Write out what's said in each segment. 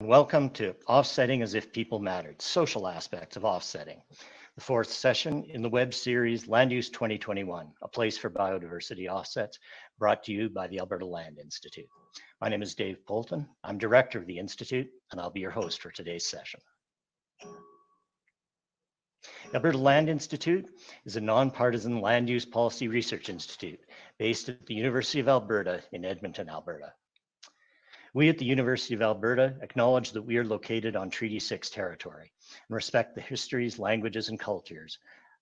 Welcome to Offsetting as if People Mattered, Social Aspects of Offsetting, the fourth session in the web series Land Use 2021, a place for biodiversity offsets, brought to you by the Alberta Land Institute. My name is Dave Poulton. I'm director of the Institute, and I'll be your host for today's session. The Alberta Land Institute is a nonpartisan land use policy research institute based at the University of Alberta in Edmonton, Alberta. We at the University of Alberta acknowledge that we are located on Treaty 6 territory and respect the histories, languages, and cultures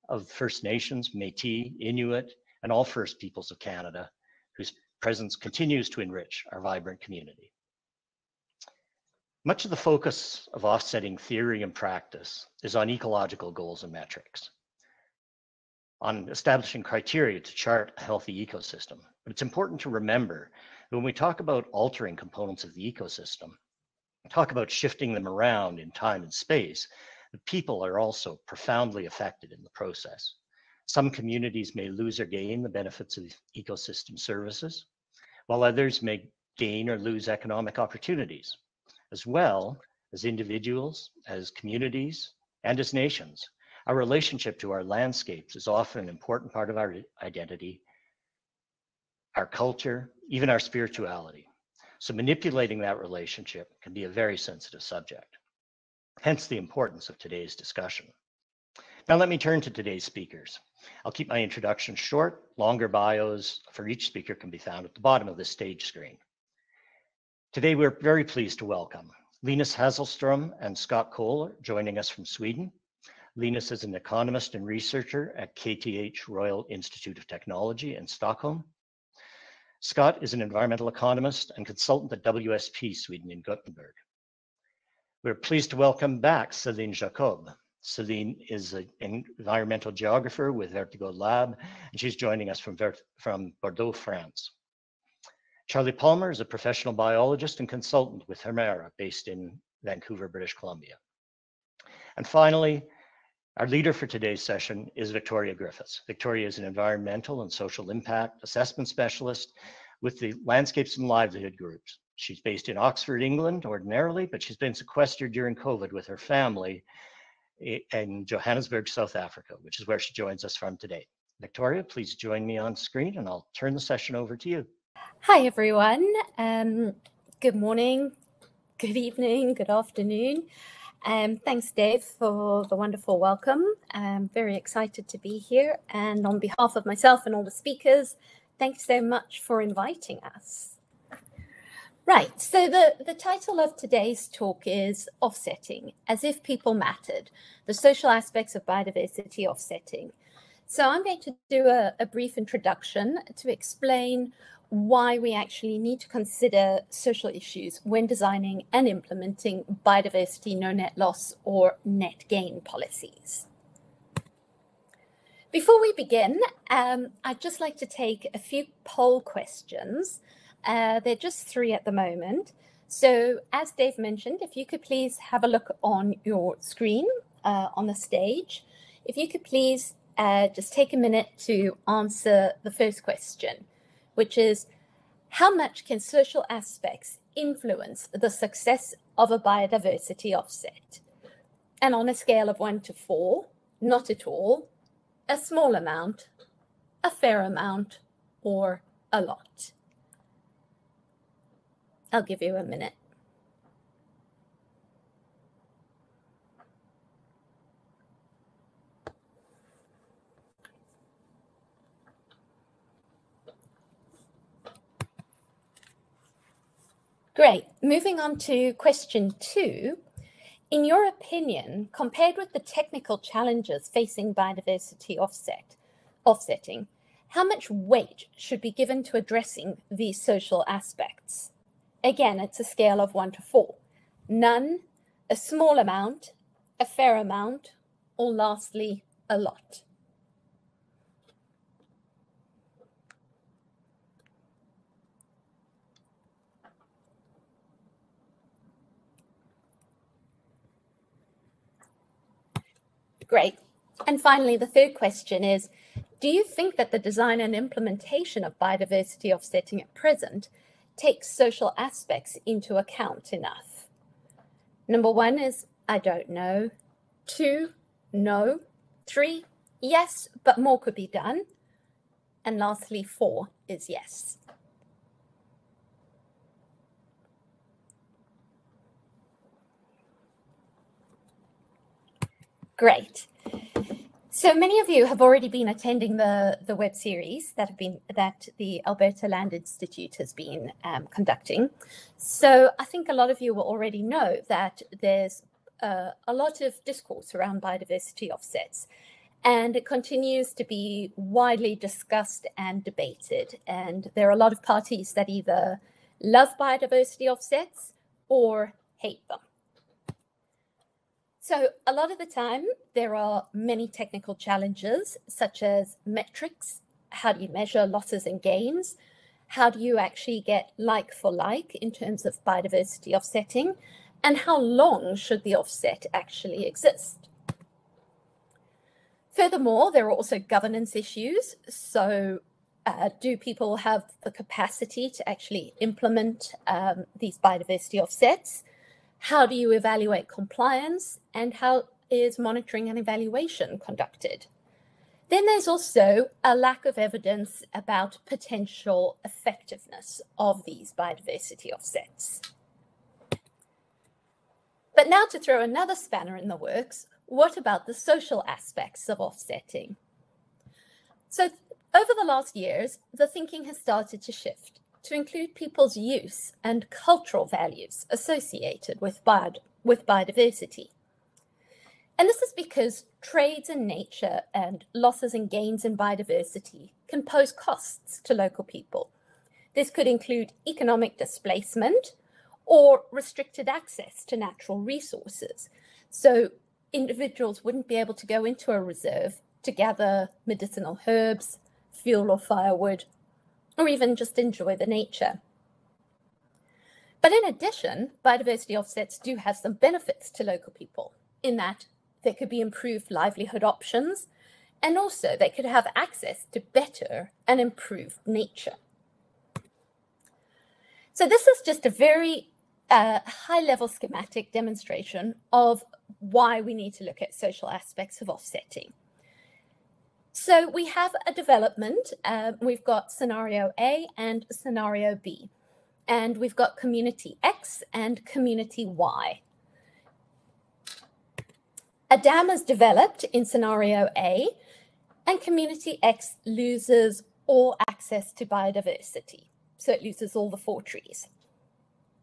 of First Nations, Métis, Inuit, and all First Peoples of Canada, whose presence continues to enrich our vibrant community. Much of the focus of offsetting theory and practice is on ecological goals and metrics, on establishing criteria to chart a healthy ecosystem. But it's important to remember that when we talk about altering components of the ecosystem, we talk about shifting them around in time and space, the people are also profoundly affected in the process. Some communities may lose or gain the benefits of ecosystem services, while others may gain or lose economic opportunities, as well as individuals, as communities, and as nations. Our relationship to our landscapes is often an important part of our identity, our culture, even our spirituality. So manipulating that relationship can be a very sensitive subject, hence the importance of today's discussion. Now let me turn to today's speakers. I'll keep my introduction short. Longer bios for each speaker can be found at the bottom of this stage screen. Today we're very pleased to welcome Linus Hasselström and Scott Kohler joining us from Sweden. Linus is an economist and researcher at KTH Royal Institute of Technology in Stockholm. Scott is an environmental economist and consultant at WSP Sweden in Gothenburg. We're pleased to welcome back Céline Jacob. Céline is an environmental geographer with Vertigo Lab, and she's joining us from Bordeaux, France. Charlie Palmer is a professional biologist and consultant with Hemmera, based in Vancouver, British Columbia. And finally, our leader for today's session is Victoria Griffiths. Victoria is an environmental and social impact assessment specialist with the Landscapes and Livelihood groups. She's based in Oxford, England, ordinarily, but she's been sequestered during COVID with her family in Johannesburg, South Africa, which is where she joins us from today. Victoria, please join me on screen and I'll turn the session over to you. Hi, everyone. Good morning, good evening, good afternoon. Thanks, Dave, for the wonderful welcome. I'm very excited to be here. And on behalf of myself and all the speakers, thanks so much for inviting us. Right, so the title of today's talk is Offsetting, as if People Mattered, the Social Aspects of Biodiversity Offsetting. So I'm going to do a brief introduction to explain why we actually need to consider social issues when designing and implementing biodiversity no net loss or net gain policies. Before we begin, I'd just like to take a few poll questions. They're just 3 at the moment. So as Dave mentioned, if you could please have a look on your screen on the stage. If you could please just take a minute to answer the first question, which is, how much can social aspects influence the success of a biodiversity offset? And on a scale of 1 to 4, not at all, a small amount, a fair amount, or a lot. I'll give you a minute. Great. Moving on to question 2. In your opinion, compared with the technical challenges facing biodiversity offsetting, how much weight should be given to addressing these social aspects? Again, it's a scale of 1 to 4. None, a small amount, a fair amount, or lastly, a lot. Great. And finally, the third question is, do you think that the design and implementation of biodiversity offsetting at present takes social aspects into account enough? Number 1 is I don't know. 2, no. 3, yes, but more could be done. And lastly, 4 is yes. Great. So many of you have already been attending the web series that the Alberta Land Institute has been conducting. So I think a lot of you will already know that there's a lot of discourse around biodiversity offsets, and it continues to be widely discussed and debated. And there are a lot of parties that either love biodiversity offsets or hate them. So a lot of the time, there are many technical challenges, such as metrics. How do you measure losses and gains? How do you actually get like for like in terms of biodiversity offsetting? And how long should the offset actually exist? Furthermore, there are also governance issues. So do people have the capacity to actually implement these biodiversity offsets? How do you evaluate compliance, and how is monitoring and evaluation conducted? Then there's also a lack of evidence about potential effectiveness of these biodiversity offsets. But now to throw another spanner in the works, what about the social aspects of offsetting? So over the last years, the thinking has started to shift to include people's use and cultural values associated with biodiversity. And this is because trades in nature and losses and gains in biodiversity can pose costs to local people. This could include economic displacement or restricted access to natural resources. So individuals wouldn't be able to go into a reserve to gather medicinal herbs, fuel or firewood, or even just enjoy the nature. But in addition, biodiversity offsets do have some benefits to local people in that there could be improved livelihood options, and also they could have access to better and improved nature. So this is just a very high-level schematic demonstration of why we need to look at social aspects of offsetting. So we have a development. We've got scenario A and scenario B, and we've got community X and community Y. A dam is developed in scenario A, and community X loses all access to biodiversity. So it loses all the 4 trees.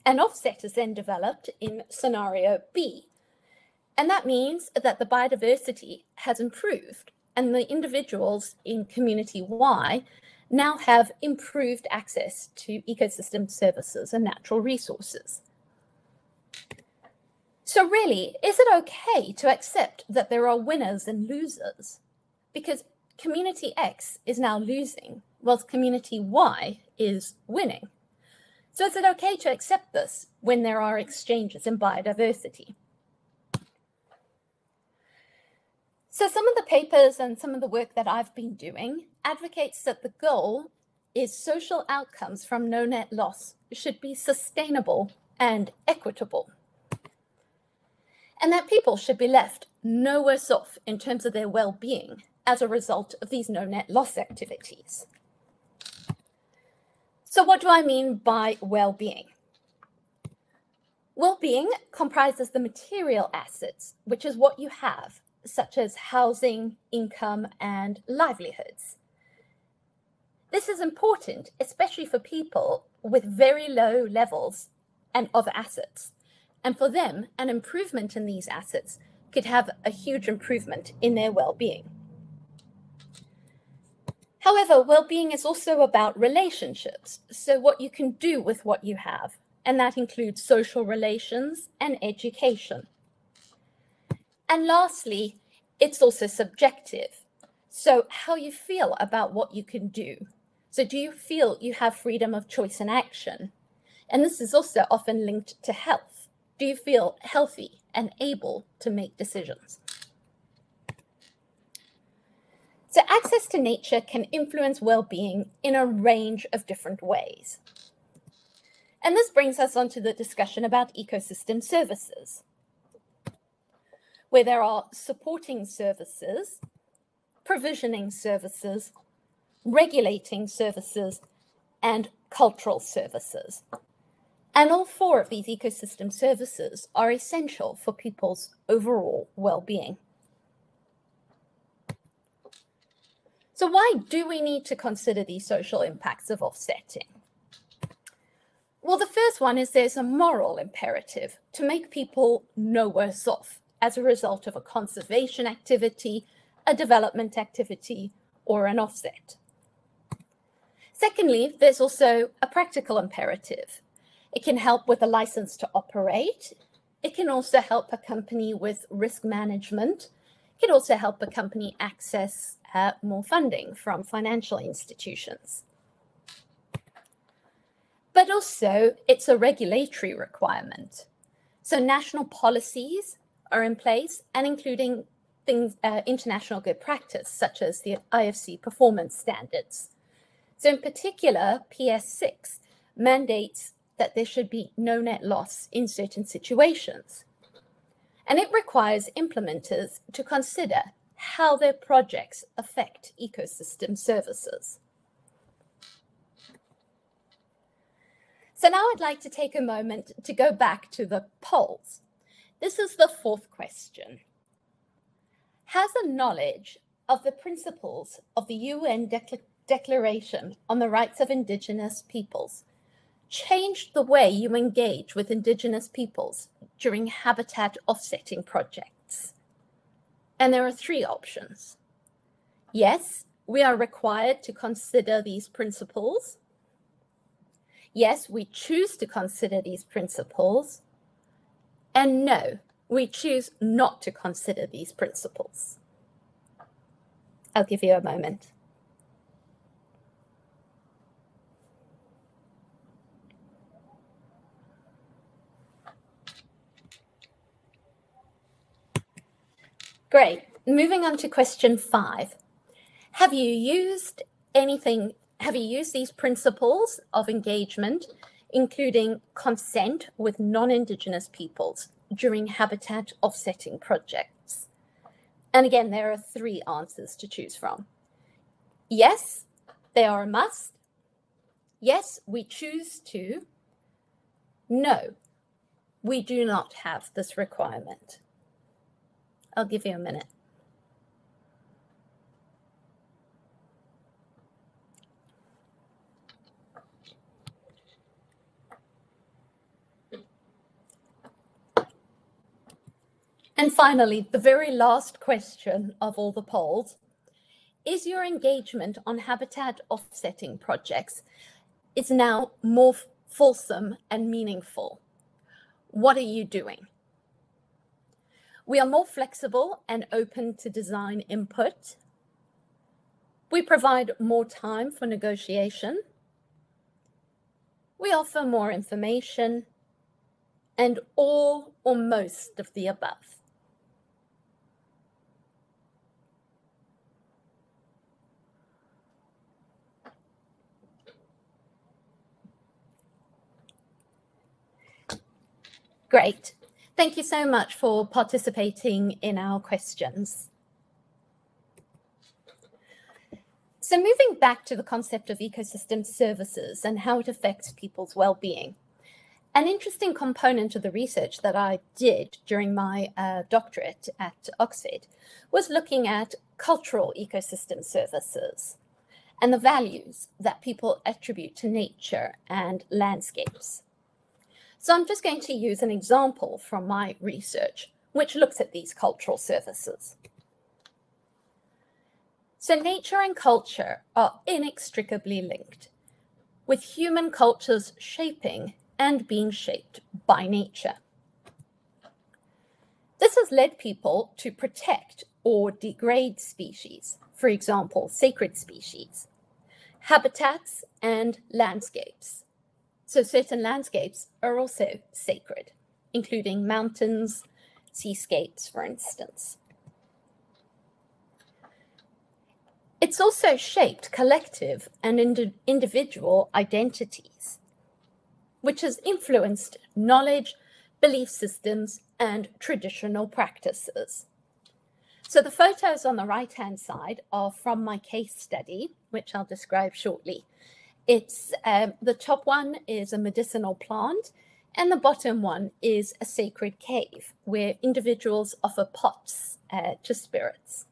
An offset is then developed in scenario B, and that means that the biodiversity has improved, and the individuals in community Y now have improved access to ecosystem services and natural resources. So really, is it okay to accept that there are winners and losers? Because community X is now losing, whilst community Y is winning. So is it okay to accept this when there are exchanges in biodiversity? So some of the papers and some of the work that I've been doing advocates that the goal is social outcomes from no net loss should be sustainable and equitable, and that people should be left no worse off in terms of their well-being as a result of these no net loss activities. So what do I mean by well-being? Well-being comprises the material assets, which is what you have, such as housing, income, and livelihoods. This is important, especially for people with very low levels of assets. And for them, an improvement in these assets could have a huge improvement in their well-being. However, well-being is also about relationships, so what you can do with what you have, and that includes social relations and education. And lastly, it's also subjective, so how you feel about what you can do. So do you feel you have freedom of choice and action? And this is also often linked to health. Do you feel healthy and able to make decisions? So access to nature can influence well-being in a range of different ways. And this brings us on to the discussion about ecosystem services. where there are supporting services, provisioning services, regulating services, and cultural services. And all four of these ecosystem services are essential for people's overall well-being. So why do we need to consider these social impacts of offsetting? Well, the first one is there's a moral imperative to make people no worse off as a result of a conservation activity, a development activity, or an offset. Secondly, there's also a practical imperative. It can help with a license to operate. It can also help a company with risk management. It can also help a company access more funding from financial institutions. But also, it's a regulatory requirement. So national policies are in place, and including things, international good practice, such as the IFC performance standards. So in particular, PS6 mandates that there should be no net loss in certain situations. And it requires implementers to consider how their projects affect ecosystem services. So now I'd like to take a moment to go back to the polls. This is the fourth question. Has a knowledge of the principles of the UN Declaration on the Rights of Indigenous Peoples changed the way you engage with Indigenous peoples during habitat offsetting projects? And there are three options. Yes, we are required to consider these principles. Yes, we choose to consider these principles. And no, we choose not to consider these principles. I'll give you a moment. Great. Moving on to question 5. Have you used these principles of engagement, including consent with non-Indigenous peoples during habitat offsetting projects? And again, there are 3 answers to choose from. Yes, they are a must. Yes, we choose to. No, we do not have this requirement. I'll give you a minute. And finally, the very last question of all the polls, is your engagement on habitat offsetting projects is now more fulsome and meaningful? What are you doing? We are more flexible and open to design input. We provide more time for negotiation. We offer more information, and all or most of the above. Great. Thank you so much for participating in our questions. So moving back to the concept of ecosystem services and how it affects people's well-being, an interesting component of the research that I did during my doctorate at Oxford was looking at cultural ecosystem services and the values that people attribute to nature and landscapes. So I'm just going to use an example from my research, which looks at these cultural services. So nature and culture are inextricably linked, with human cultures shaping and being shaped by nature. This has led people to protect or degrade species, for example, sacred species, habitats, and landscapes. So certain landscapes are also sacred, including mountains, seascapes, for instance. It's also shaped collective and individual identities, which has influenced knowledge, belief systems, and traditional practices. So the photos on the right-hand side are from my case study, which I'll describe shortly. It's the top one is a medicinal plant, and the bottom one is a sacred cave where individuals offer pots to spirits.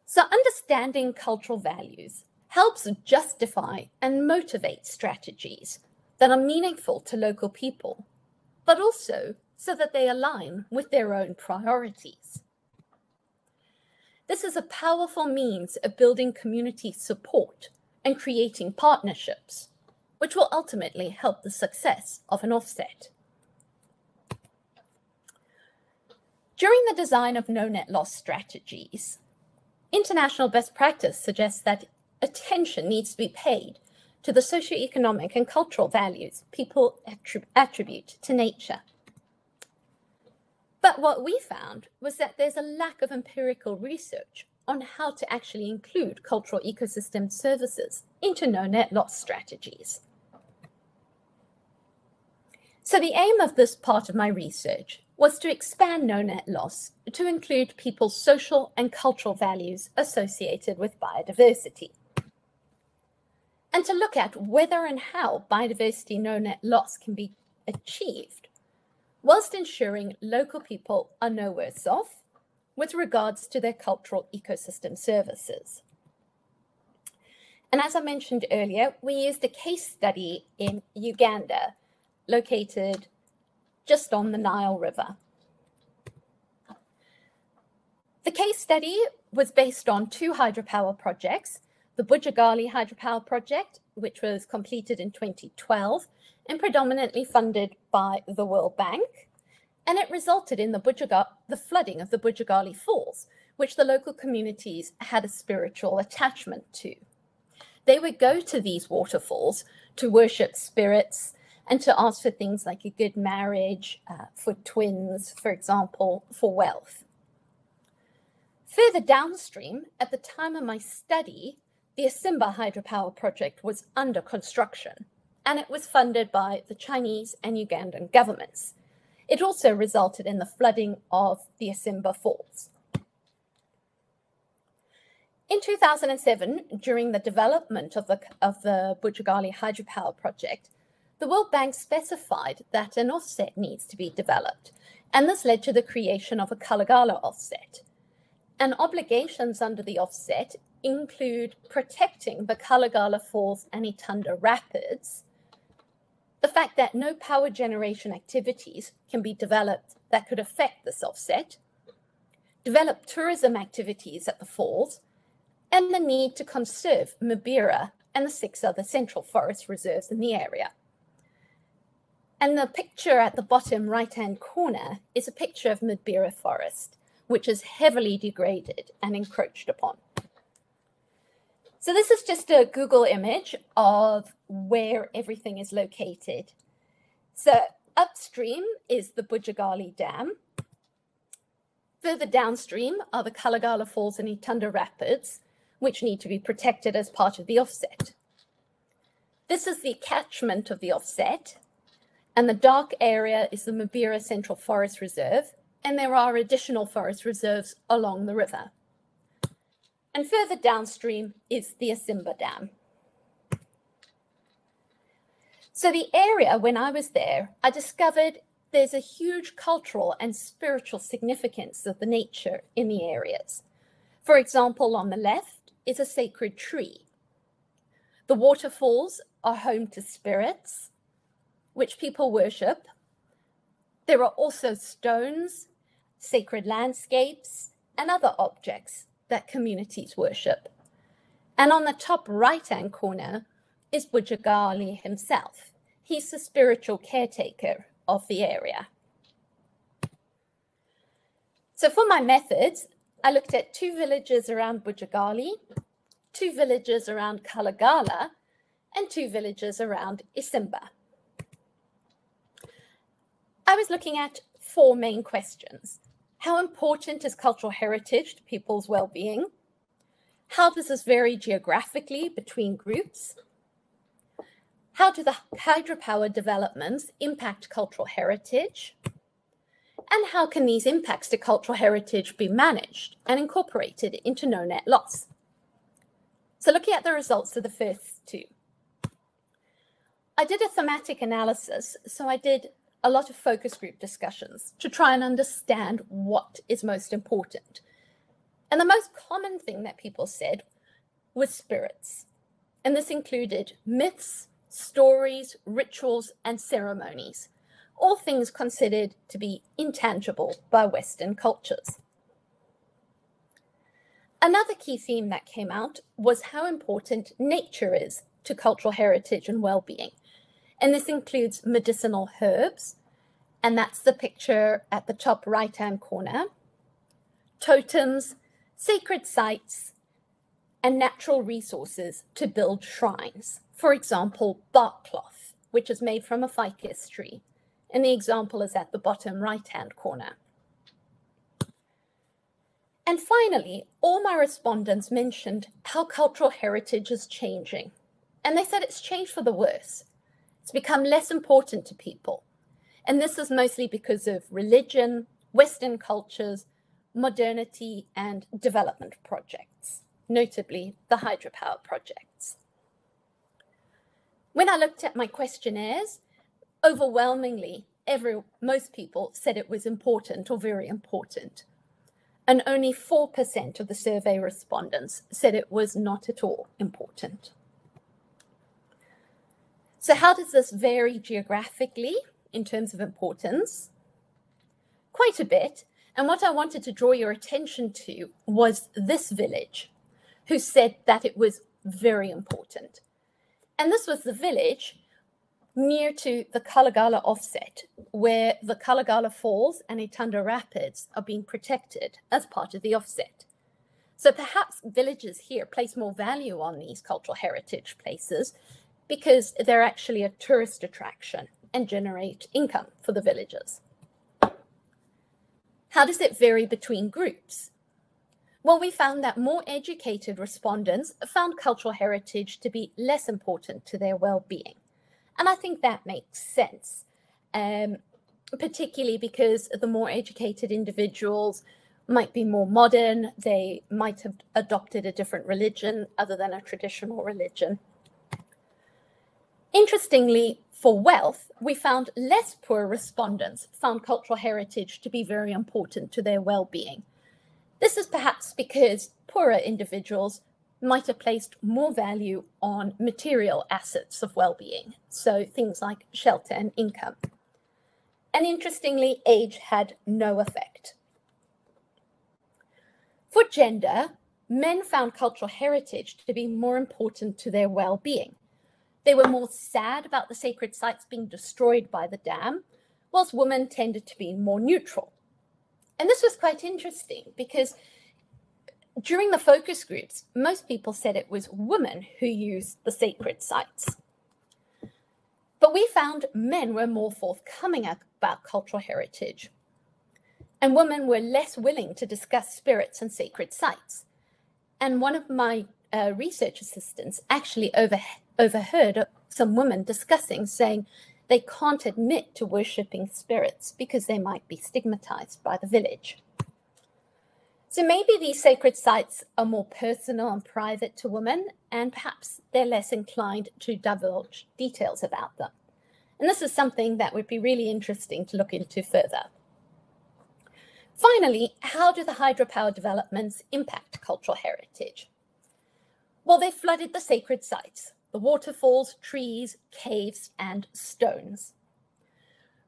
So understanding cultural values helps justify and motivate strategies that are meaningful to local people, but also so that they align with their own priorities. This is a powerful means of building community support and creating partnerships, which will ultimately help the success of an offset. During the design of no net loss strategies, international best practice suggests that attention needs to be paid to the socioeconomic and cultural values people attribute to nature. But what we found was that there's a lack of empirical research on how to actually include cultural ecosystem services into no net loss strategies. So the aim of this part of my research was to expand no net loss to include people's social and cultural values associated with biodiversity, and to look at whether and how biodiversity no net loss can be achieved whilst ensuring local people are no worse off with regards to their cultural ecosystem services. And as I mentioned earlier, we used a case study in Uganda, located just on the Nile River. The case study was based on two hydropower projects, the Bujagali Hydropower Project, which was completed in 2012 and predominantly funded by the World Bank, and it resulted in the flooding of the Bujagali Falls, which the local communities had a spiritual attachment to. They would go to these waterfalls to worship spirits and to ask for things like a good marriage, for twins, for example, for wealth. Further downstream, at the time of my study, the Asimba Hydropower project was under construction, and it was funded by the Chinese and Ugandan governments. It also resulted in the flooding of the Asimba Falls. In 2007, during the development of the Bujagali Hydropower project, the World Bank specified that an offset needs to be developed, and this led to the creation of a Kalagala offset. And obligations under the offset include protecting the Kalagala Falls and Itunda Rapids, the fact that no power generation activities can be developed that could affect this offset, develop tourism activities at the falls, and the need to conserve Mbira and the 6 other central forest reserves in the area. And the picture at the bottom right-hand corner is a picture of Mbira forest, which is heavily degraded and encroached upon. So this is just a Google image of where everything is located. So upstream is the Bujagali Dam. Further downstream are the Kalagala Falls and Itunda Rapids, which need to be protected as part of the offset. This is the catchment of the offset, and the dark area is the Mbira Central Forest Reserve, and there are additional forest reserves along the river. And further downstream is the Asimba Dam. So the area, when I was there, I discovered there's a huge cultural and spiritual significance of the nature in the areas. For example, on the left is a sacred tree. The waterfalls are home to spirits, which people worship. There are also stones, sacred landscapes, and other objects that communities worship. And on the top right-hand corner is Bujagali himself. He's the spiritual caretaker of the area. So for my methods, I looked at 2 villages around Bujagali, 2 villages around Kalagala, and 2 villages around Asimba. I was looking at 4 main questions. How important is cultural heritage to people's well-being? How does this vary geographically between groups? How do the hydropower developments impact cultural heritage? And how can these impacts to cultural heritage be managed and incorporated into no net loss? So looking at the results of the first two. I did a thematic analysis, so I did a lot of focus group discussions to try and understand what is most important. And the most common thing that people said was spirits. And this included myths, stories, rituals, and ceremonies, all things considered to be intangible by Western cultures. Another key theme that came out was how important nature is to cultural heritage and well-being. And this includes medicinal herbs, and that's the picture at the top right-hand corner, totems, sacred sites, and natural resources to build shrines. For example, bark cloth, which is made from a ficus tree. And the example is at the bottom right-hand corner. And finally, all my respondents mentioned how cultural heritage is changing. And they said it's changed for the worse. It's become less important to people. And this is mostly because of religion, Western cultures, modernity, and development projects, notably the hydropower projects. When I looked at my questionnaires, overwhelmingly, most people said it was important or very important. And only 4% of the survey respondents said it was not at all important. So how does this vary geographically in terms of importance? Quite a bit. And what I wanted to draw your attention to was this village, who said that it was very important. And this was the village near to the Kalagala offset, where the Kalagala Falls and Etunda Rapids are being protected as part of the offset. So perhaps villagers here place more value on these cultural heritage places because they're actually a tourist attraction and generate income for the villagers. How does it vary between groups? Well, we found that more educated respondents found cultural heritage to be less important to their well-being. And I think that makes sense, particularly because the more educated individuals might be more modern. They might have adopted a different religion other than a traditional religion. Interestingly, for wealth, we found less poor respondents found cultural heritage to be very important to their well-being. This is perhaps because poorer individuals might have placed more value on material assets of well-being, so things like shelter and income. And interestingly, age had no effect. For gender, men found cultural heritage to be more important to their well-being. They were more sad about the sacred sites being destroyed by the dam, whilst women tended to be more neutral. And this was quite interesting because during the focus groups, most people said it was women who used the sacred sites. But we found men were more forthcoming about cultural heritage, and women were less willing to discuss spirits and sacred sites. And one of my research assistants actually overheard some women discussing, saying they can't admit to worshipping spirits because they might be stigmatized by the village. So maybe these sacred sites are more personal and private to women, and perhaps they're less inclined to divulge details about them. And this is something that would be really interesting to look into further. Finally, how do the hydropower developments impact cultural heritage? Well, they flooded the sacred sites, the waterfalls, trees, caves, and stones.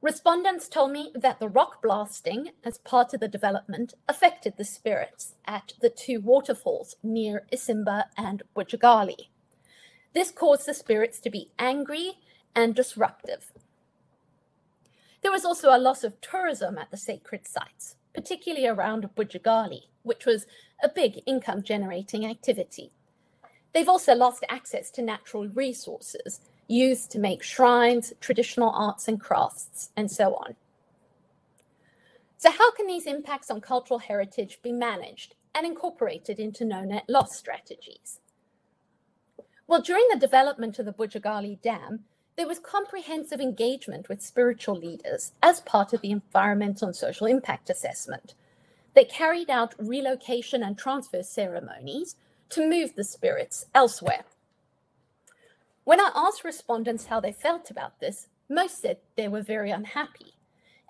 Respondents told me that the rock blasting as part of the development affected the spirits at the two waterfalls near Asimba and Bujagali. This caused the spirits to be angry and disruptive. There was also a loss of tourism at the sacred sites, particularly around Bujagali, which was a big income-generating activity. They've also lost access to natural resources used to make shrines, traditional arts and crafts, and so on. So how can these impacts on cultural heritage be managed and incorporated into no net loss strategies? Well, during the development of the Bujagali Dam, there was comprehensive engagement with spiritual leaders as part of the environmental and social impact assessment. They carried out relocation and transfer ceremonies to move the spirits elsewhere. When I asked respondents how they felt about this, most said they were very unhappy.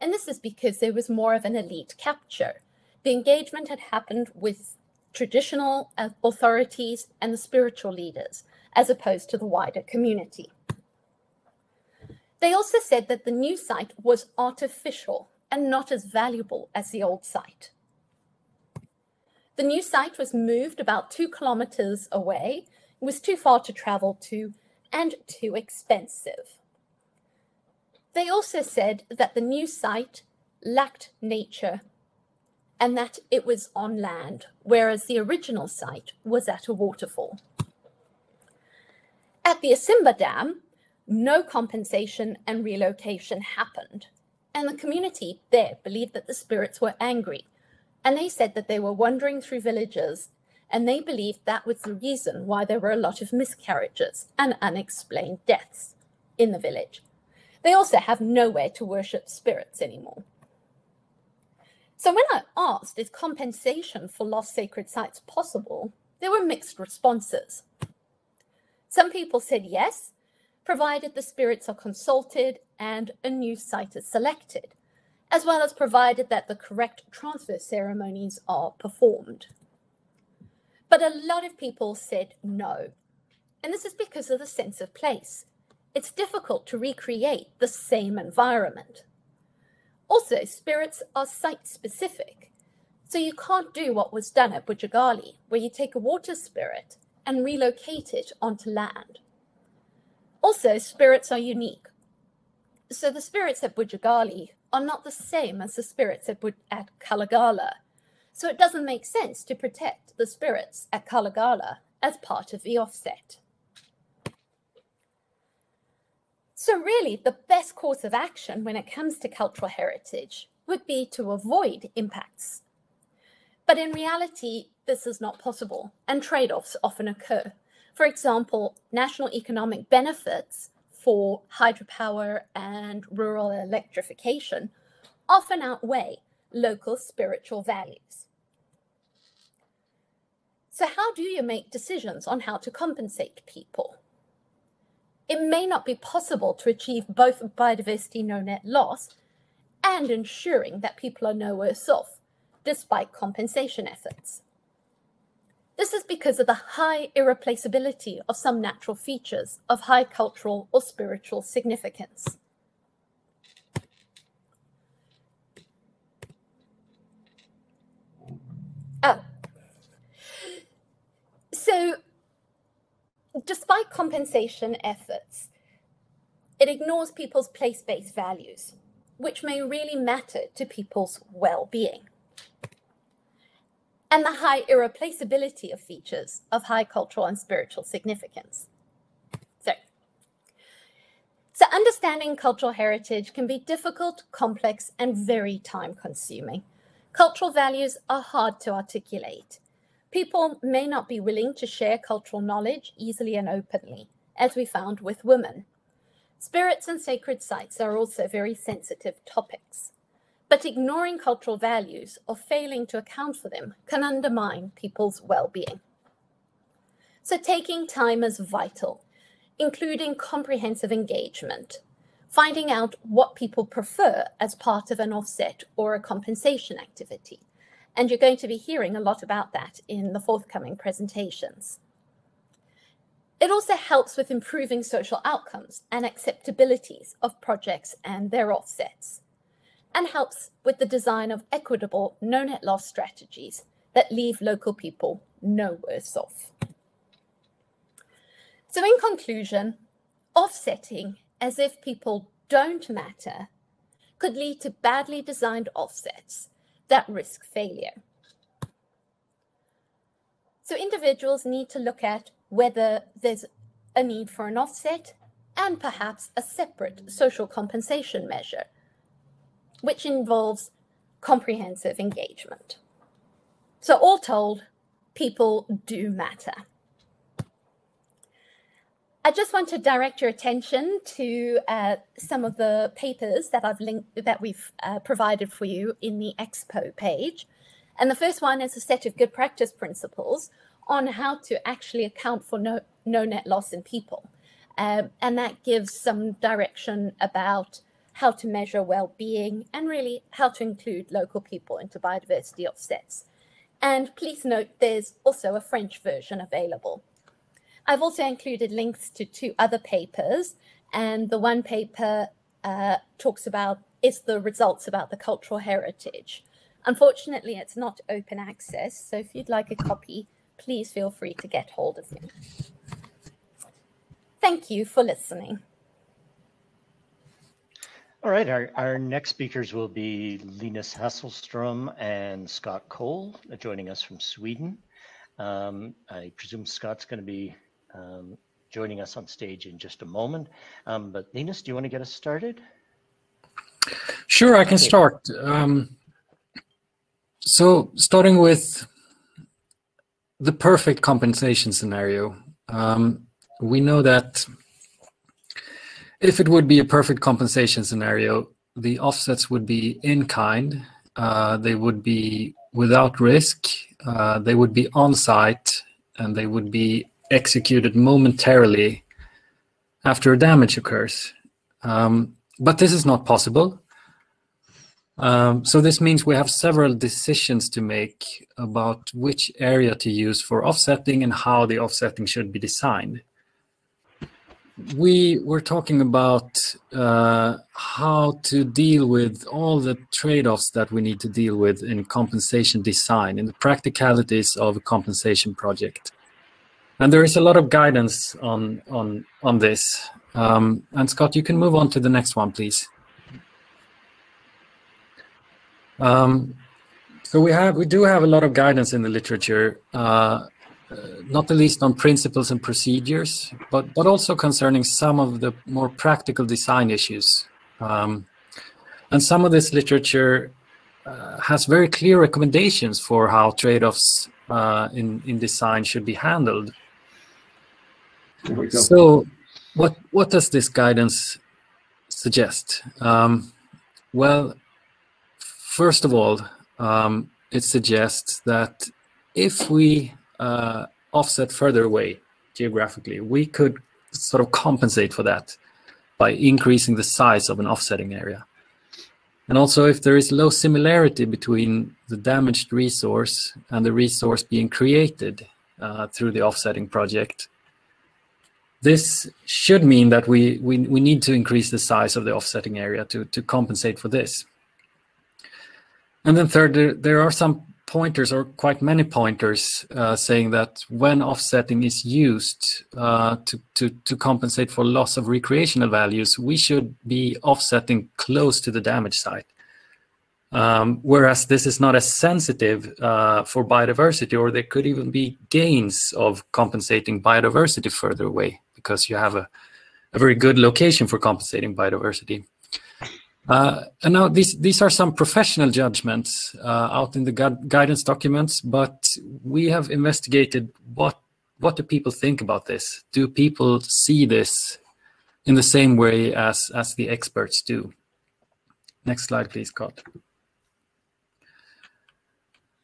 And this is because there was more of an elite capture. The engagement had happened with traditional authorities and the spiritual leaders, as opposed to the wider community. They also said that the new site was artificial and not as valuable as the old site. The new site was moved about 2 kilometers away. It was too far to travel to and too expensive. They also said that the new site lacked nature and that it was on land, whereas the original site was at a waterfall. At the Asimba Dam, no compensation and relocation happened, and the community there believed that the spirits were angry, and they said that they were wandering through villages, and they believed that was the reason why there were a lot of miscarriages and unexplained deaths in the village. They also have nowhere to worship spirits anymore. So when I asked, is compensation for lost sacred sites possible, there were mixed responses. Some people said yes, provided the spirits are consulted and a new site is selected, as well as provided that the correct transfer ceremonies are performed. But a lot of people said no, and this is because of the sense of place. It's difficult to recreate the same environment. Also, spirits are site-specific, so you can't do what was done at Bujagali, where you take a water spirit and relocate it onto land. Also, spirits are unique. So the spirits at Bujagali are not the same as the spirits at Kalagala. So it doesn't make sense to protect the spirits at Kalagala as part of the offset. So really, the best course of action when it comes to cultural heritage would be to avoid impacts. But in reality, this is not possible, and trade-offs often occur. For example, national economic benefits for hydropower and rural electrification often outweigh local spiritual values. So how do you make decisions on how to compensate people? It may not be possible to achieve both biodiversity no-net loss and ensuring that people are no worse off, despite compensation efforts. This is because of the high irreplaceability of some natural features of high cultural or spiritual significance. So, despite compensation efforts, it ignores people's place-based values, which may really matter to people's well-being, and the high irreplaceability of features of high cultural and spiritual significance. So understanding cultural heritage can be difficult, complex, and very time-consuming. Cultural values are hard to articulate. People may not be willing to share cultural knowledge easily and openly, as we found with women. Spirits and sacred sites are also very sensitive topics, but ignoring cultural values or failing to account for them can undermine people's well-being. So taking time is vital, including comprehensive engagement, finding out what people prefer as part of an offset or a compensation activity. And you're going to be hearing a lot about that in the forthcoming presentations. It also helps with improving social outcomes and acceptabilities of projects and their offsets, and helps with the design of equitable no-net loss strategies that leave local people no worse off. So in conclusion, offsetting as if people don't matter could lead to badly designed offsets that risk failure. So individuals need to look at whether there's a need for an offset and perhaps a separate social compensation measure, which involves comprehensive engagement. So all told, people do matter. I just want to direct your attention to some of the papers that we've provided for you in the Expo page. And the first one is a set of good practice principles on how to actually account for no net loss in people. And that gives some direction about how to measure well-being and really how to include local people into biodiversity offsets. And please note there's also a French version available. I've also included links to 2 other papers, and the one paper talks about the results about the cultural heritage. Unfortunately, it's not open access, so if you'd like a copy, please feel free to get hold of me. Thank you for listening. All right, our next speakers will be Linus Hasselström and Scott Cole, joining us from Sweden. I presume Scott's going to be joining us on stage in just a moment. But Linus, do you want to get us started? Sure, I can start. So starting with the perfect compensation scenario, we know that if it would be a perfect compensation scenario, the offsets would be in kind, they would be without risk, they would be on site, and they would be executed momentarily after a damage occurs. But this is not possible. So this means we have several decisions to make about which area to use for offsetting and how the offsetting should be designed. We were talking about how to deal with all the trade-offs that we need to deal with in compensation design, in the practicalities of a compensation project. And there is a lot of guidance on this. And Scott, you can move on to the next one, please. So we do have a lot of guidance in the literature, not the least on principles and procedures, but also concerning some of the more practical design issues. And some of this literature has very clear recommendations for how trade-offs in design should be handled. So what does this guidance suggest? Well, first of all, it suggests that if we offset further away geographically, we could sort of compensate for that by increasing the size of an offsetting area. And also, if there is low similarity between the damaged resource and the resource being created through the offsetting project, this should mean that we need to increase the size of the offsetting area to compensate for this. And then third, there are some pointers, or quite many pointers, saying that when offsetting is used to compensate for loss of recreational values, we should be offsetting close to the damage site. Whereas this is not as sensitive for biodiversity, or there could even be gains of compensating biodiversity further away because you have a very good location for compensating biodiversity. And now these are some professional judgments out in the guidance documents, but we have investigated what do people think about this? Do people see this in the same way as the experts do? Next slide, please, Scott.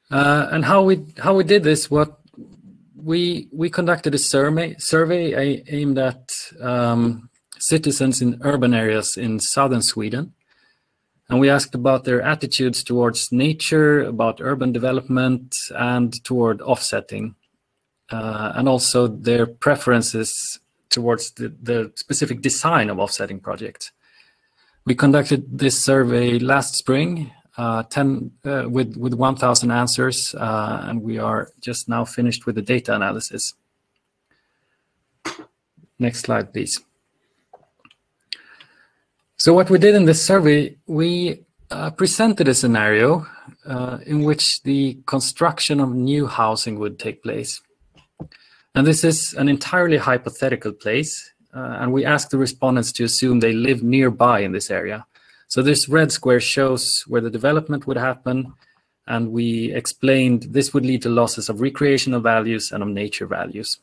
And how we did this, we conducted a survey aimed at citizens in urban areas in southern Sweden. And we asked about their attitudes towards nature, about urban development, and toward offsetting, and also their preferences towards the specific design of offsetting projects. We conducted this survey last spring, with 1,000 answers, and we are just now finished with the data analysis. Next slide, please. So what we did in this survey, we presented a scenario in which the construction of new housing would take place. And this is an entirely hypothetical place, and we asked the respondents to assume they live nearby in this area. So this red square shows where the development would happen, and we explained this would lead to losses of recreational values and of nature values.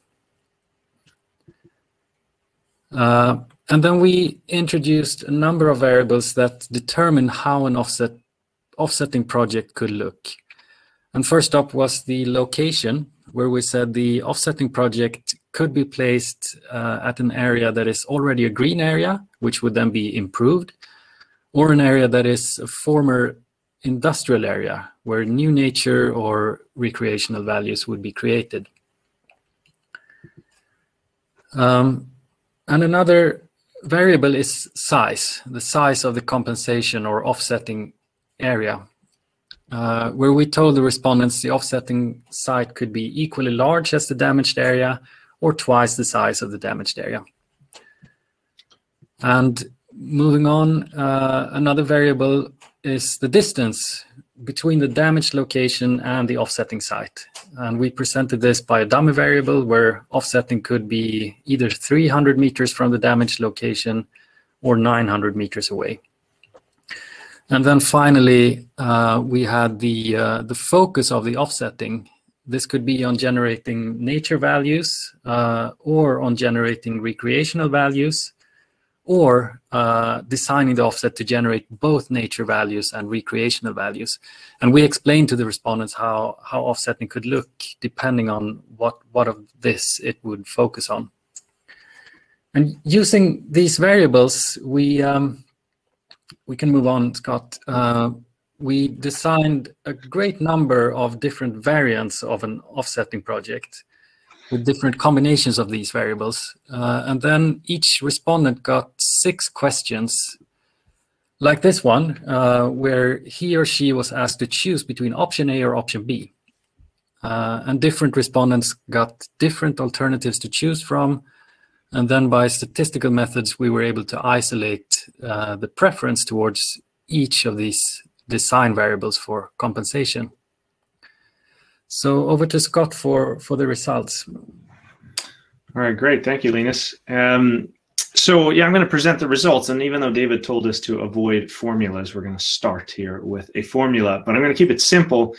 And then we introduced a number of variables that determine how an offsetting project could look. And first up was the location, where we said the offsetting project could be placed at an area that is already a green area, which would then be improved, or an area that is a former industrial area, where new nature or recreational values would be created. And another variable is size, the size of the compensation or offsetting area, where we told the respondents the offsetting site could be equally large as the damaged area or twice the size of the damaged area. And moving on, another variable is the distance between the damaged location and the offsetting site. And we presented this by a dummy variable where offsetting could be either 300 meters from the damaged location or 900 meters away. And then finally, we had the focus of the offsetting. This could be on generating nature values or on generating recreational values, or designing the offset to generate both nature values and recreational values. And we explained to the respondents how offsetting could look depending on what of this it would focus on. And using these variables, we can move on, Scott. We designed a great number of different variants of an offsetting project with different combinations of these variables. And then each respondent got 6 questions, like this one, where he or she was asked to choose between option A or option B. And different respondents got different alternatives to choose from. And then by statistical methods, we were able to isolate the preference towards each of these design variables for compensation. So over to Scott for the results. All right, great. Thank you, Linus. So yeah, I'm going to present the results. And even though David told us to avoid formulas, we're going to start here with a formula, but I'm going to keep it simple.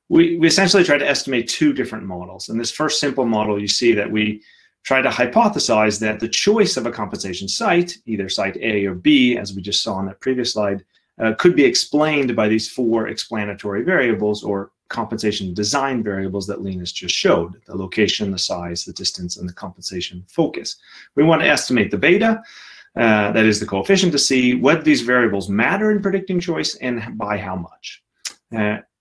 We essentially tried to estimate 2 different models. In this first simple model, you see that we try to hypothesize that the choice of a compensation site, either site A or B, as we just saw on that previous slide, could be explained by these 4 explanatory variables or compensation design variables that Linus just showed: the location, the size, the distance, and the compensation focus. We want to estimate the beta, that is the coefficient, to see whether these variables matter in predicting choice and by how much.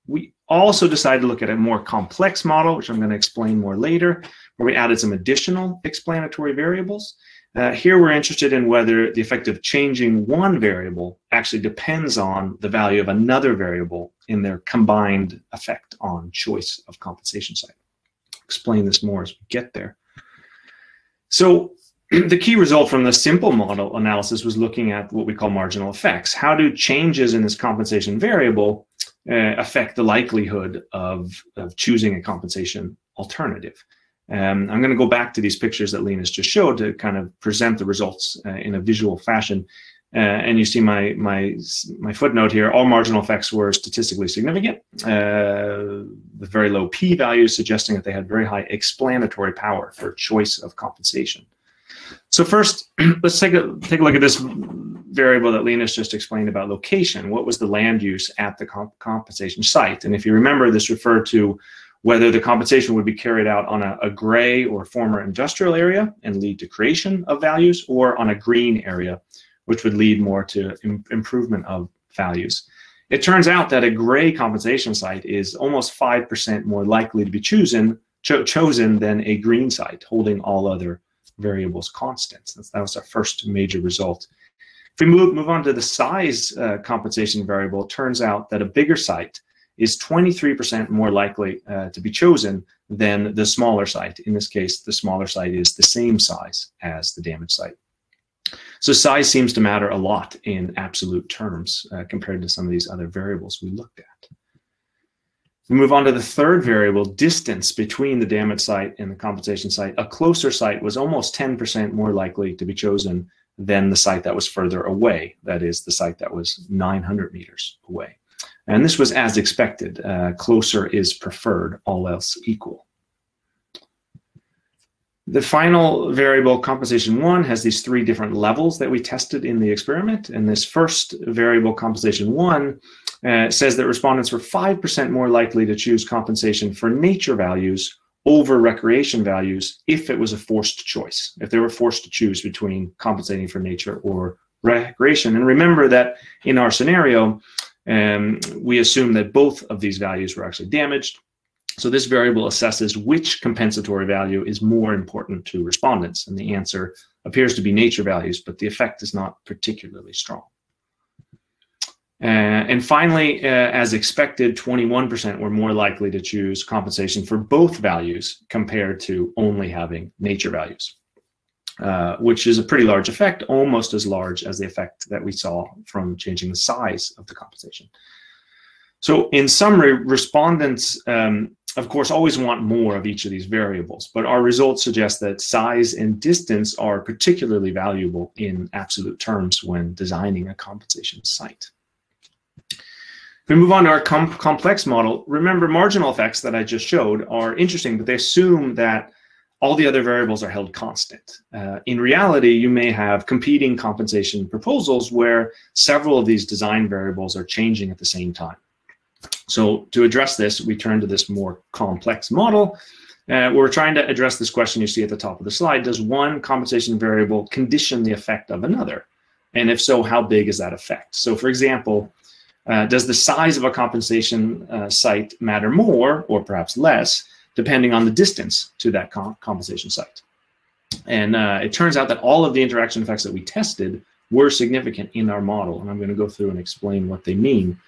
We also decided to look at a more complex model, which I'm going to explain more later, where we added some additional explanatory variables. Here we're interested in whether the effect of changing one variable actually depends on the value of another variable in their combined effect on choice of compensation site. Explain this more as we get there. So the key result from the simple model analysis was looking at what we call marginal effects. How do changes in this compensation variable affect the likelihood of choosing a compensation alternative? I'm going to go back to these pictures that Linus just showed to kind of present the results in a visual fashion. And you see my footnote here. All marginal effects were statistically significant, with very low p-values, suggesting that they had very high explanatory power for choice of compensation. So first, let's take a look at this variable that Linus just explained about location. What was the land use at the compensation site? And if you remember, this referred to whether the compensation would be carried out on a gray or former industrial area and lead to creation of values, or on a green area, which would lead more to improvement of values. It turns out that a gray compensation site is almost 5% more likely to be chosen than a green site, holding all other variables constant. That was our first major result. If we move on to the size compensation variable, it turns out that a bigger site is 23% more likely to be chosen than the smaller site. In this case, the smaller site is the same size as the damaged site. So size seems to matter a lot in absolute terms compared to some of these other variables we looked at. We move on to the third variable, distance between the damaged site and the compensation site. A closer site was almost 10% more likely to be chosen than the site that was further away, that is, the site that was 900 meters away. And this was as expected. Closer is preferred, all else equal. The final variable, compensation 1, has these 3 different levels that we tested in the experiment. And this first variable, compensation 1, says that respondents were 5% more likely to choose compensation for nature values over recreation values if it was a forced choice, if they were forced to choose between compensating for nature or recreation. And remember that in our scenario, we assume that both of these values were actually damaged. So this variable assesses which compensatory value is more important to respondents, and the answer appears to be nature values, but the effect is not particularly strong. And finally, as expected, 21% were more likely to choose compensation for both values compared to only having nature values, which is a pretty large effect, almost as large as the effect that we saw from changing the size of the compensation. So in summary, respondents, of course, always want more of each of these variables, but our results suggest that size and distance are particularly valuable in absolute terms when designing a compensation site. If we move on to our complex model, remember marginal effects that I just showed are interesting, but they assume that all the other variables are held constant. In reality, you may have competing compensation proposals where several of these design variables are changing at the same time. So to address this, we turn to this more complex model. We're trying to address this question you see at the top of the slide. Does one compensation variable condition the effect of another? And if so, how big is that effect? So for example, does the size of a compensation site matter more or perhaps less, depending on the distance to that compensation site? And it turns out that all of the interaction effects that we tested were significant in our model. And I'm going to go through and explain what they mean.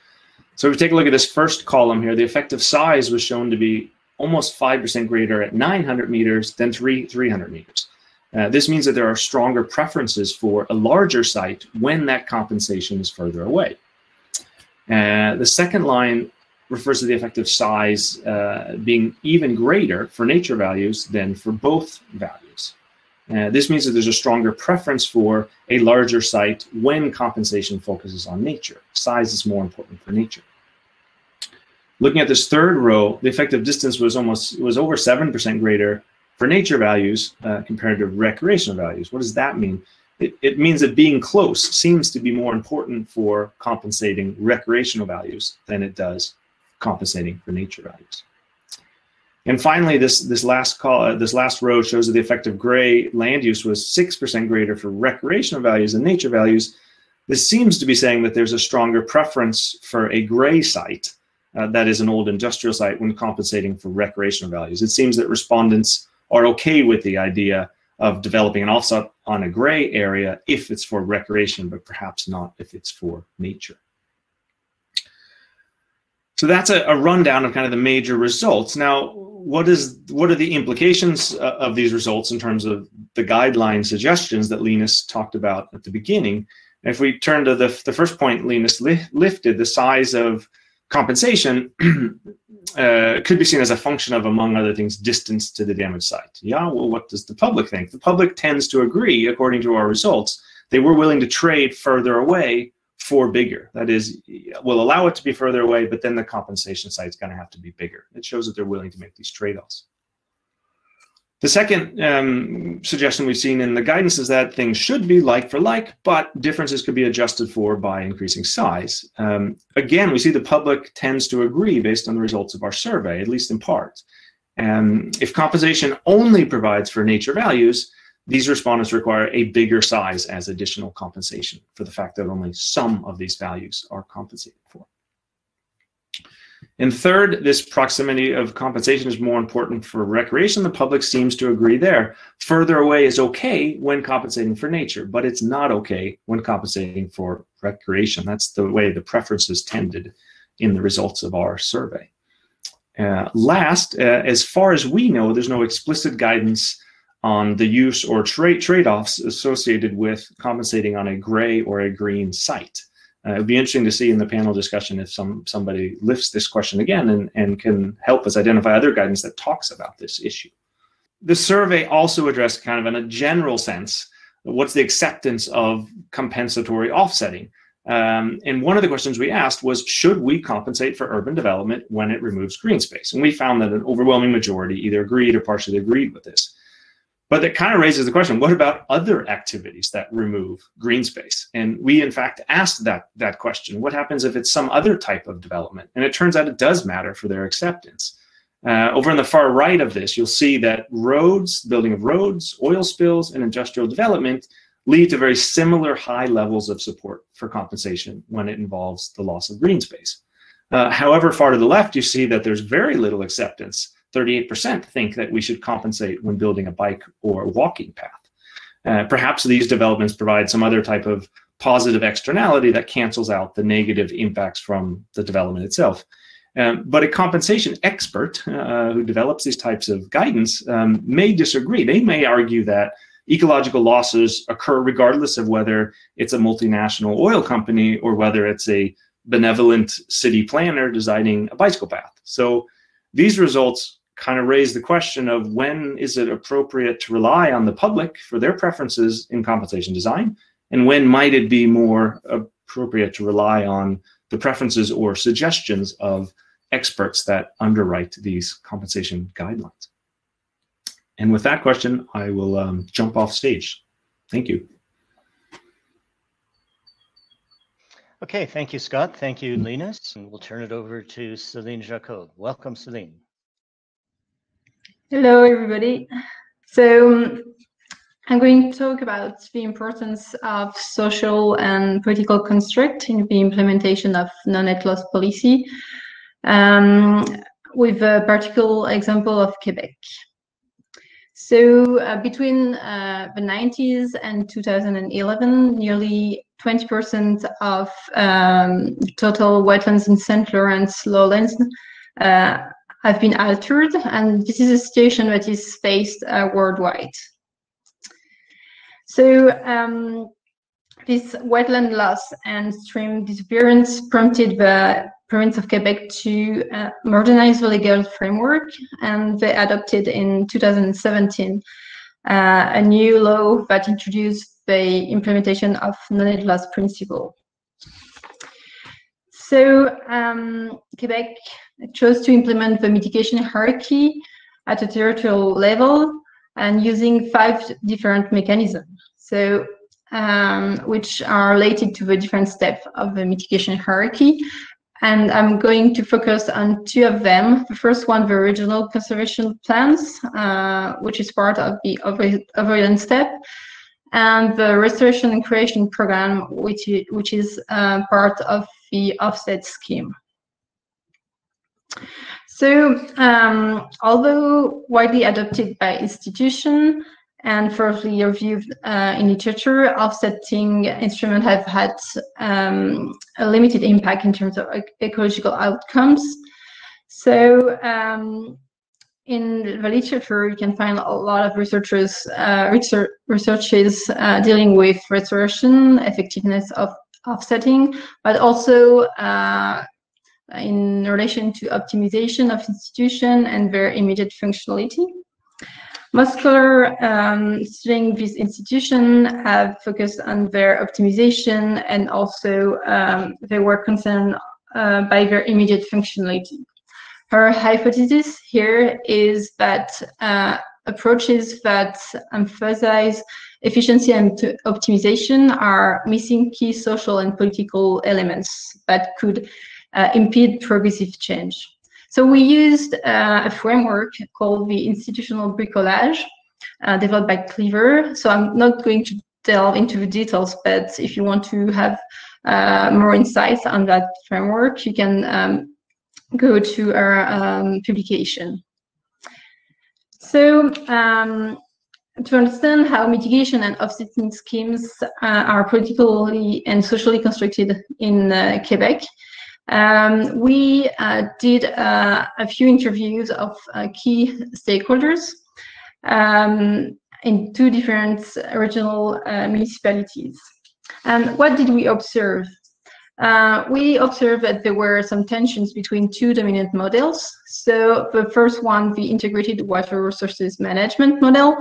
So if we take a look at this first column here, the effective size was shown to be almost 5% greater at 900 meters than 300 meters. This means that there are stronger preferences for a larger site when that compensation is further away. The second line refers to the effective size being even greater for nature values than for both values. This means that there's a stronger preference for a larger site when compensation focuses on nature. Size is more important for nature. Looking at this third row, the effective distance was over 7% greater for nature values compared to recreational values. What does that mean? It means that being close seems to be more important for compensating recreational values than it does compensating for nature values. And finally, this last row shows that the effective gray land use was 6% greater for recreational values than nature values. This seems to be saying that there's a stronger preference for a gray site, that is an old industrial site, when compensating for recreational values. It seems that respondents are okay with the idea of developing an offset on a gray area if it's for recreation, but perhaps not if it's for nature. So that's a rundown of kind of the major results. Now, what are the implications of these results in terms of the guideline suggestions that Linus talked about at the beginning? If we turn to the first point Linus lifted, the size of compensation could be seen as a function of, among other things, distance to the damaged site. Yeah, well, what does the public think? The public tends to agree, according to our results. They were willing to trade further away for bigger. That is, we'll allow it to be further away, but then the compensation site's going to have to be bigger. It shows that they're willing to make these trade-offs. The second suggestion we've seen in the guidance is that things should be like for like, but differences could be adjusted for by increasing size. Again, we see the public tends to agree based on the results of our survey, at least in part. If compensation only provides for nature values, these respondents require a bigger size as additional compensation for the fact that only some of these values are compensated for. And third, this proximity of compensation is more important for recreation. The public seems to agree there. Further away is okay when compensating for nature, but it's not okay when compensating for recreation. That's the way the preferences tended in the results of our survey. Last, as far as we know, there's no explicit guidance on the use or trade-offs associated with compensating on a gray or a green site. It would be interesting to see in the panel discussion if somebody lifts this question again and can help us identify other guidance that talks about this issue. The survey also addressed kind of in a general sense, what's the acceptance of compensatory offsetting? And one of the questions we asked was, should we compensate for urban development when it removes green space? And we found that an overwhelming majority either agreed or partially agreed with this. But that kind of raises the question, what about other activities that remove green space? And we, in fact, asked that question. What happens if it's some other type of development? And it turns out it does matter for their acceptance. Over on the far right of this, you'll see that roads, building of roads, oil spills, and industrial development lead to very similar high levels of support for compensation when it involves the loss of green space. However, far to the left, you see that there's very little acceptance. 38% think that we should compensate when building a bike or walking path. Perhaps these developments provide some other type of positive externality that cancels out the negative impacts from the development itself. But a compensation expert who develops these types of guidance may disagree. They may argue that ecological losses occur regardless of whether it's a multinational oil company or whether it's a benevolent city planner designing a bicycle path. So these results kind of raise the question of when is it appropriate to rely on the public for their preferences in compensation design, and when might it be more appropriate to rely on the preferences or suggestions of experts that underwrite these compensation guidelines. And with that question, I will jump off stage. Thank you. Okay, thank you, Scott. Thank you, Linus. And we'll turn it over to Céline Jacob. Welcome, Céline. Hello, everybody. So I'm going to talk about the importance of social and political construct in the implementation of non-net loss policy, with a particular example of Québec. So between the 90s and 2011, nearly 20% of total wetlands in St. Lawrence lowlands have been altered, and this is a situation that is faced worldwide. So this wetland loss and stream disappearance prompted the province of Quebec to modernize the legal framework, and they adopted in 2017 a new law that introduced the implementation of non-net loss principle. So Quebec chose to implement the mitigation hierarchy at a territorial level and using 5 different mechanisms, so which are related to the different steps of the mitigation hierarchy. And I'm going to focus on 2 of them. The first one, the regional conservation plans, which is part of the avoidance step, and the restoration and creation program, which is part of the offset scheme. So although widely adopted by institutions and thoroughly reviewed in literature, offsetting instruments have had a limited impact in terms of ecological outcomes. So in the literature, you can find a lot of researches dealing with restoration, effectiveness of offsetting, but also in relation to optimization of institution and their immediate functionality. Most scholars studying this institution have focused on their optimization, and also they were concerned by their immediate functionality. Her hypothesis here is that approaches that emphasize efficiency and optimization are missing key social and political elements that could impede progressive change. So we used a framework called the institutional bricolage, developed by Cleaver. So I'm not going to delve into the details, but if you want to have more insights on that framework, you can go to our publication. So to understand how mitigation and offsetting schemes are politically and socially constructed in Quebec, we did a few interviews of key stakeholders in 2 different regional municipalities. And what did we observe? We observed that there were some tensions between 2 dominant models. So the first one, the integrated water resources management model,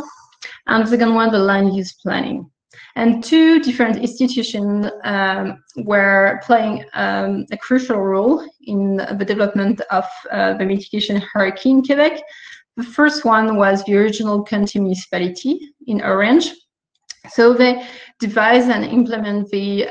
and the second one, the land use planning. And 2 different institutions were playing a crucial role in the development of the mitigation hierarchy in Quebec. The first one was the original county municipality in Orange. So they devise and implement the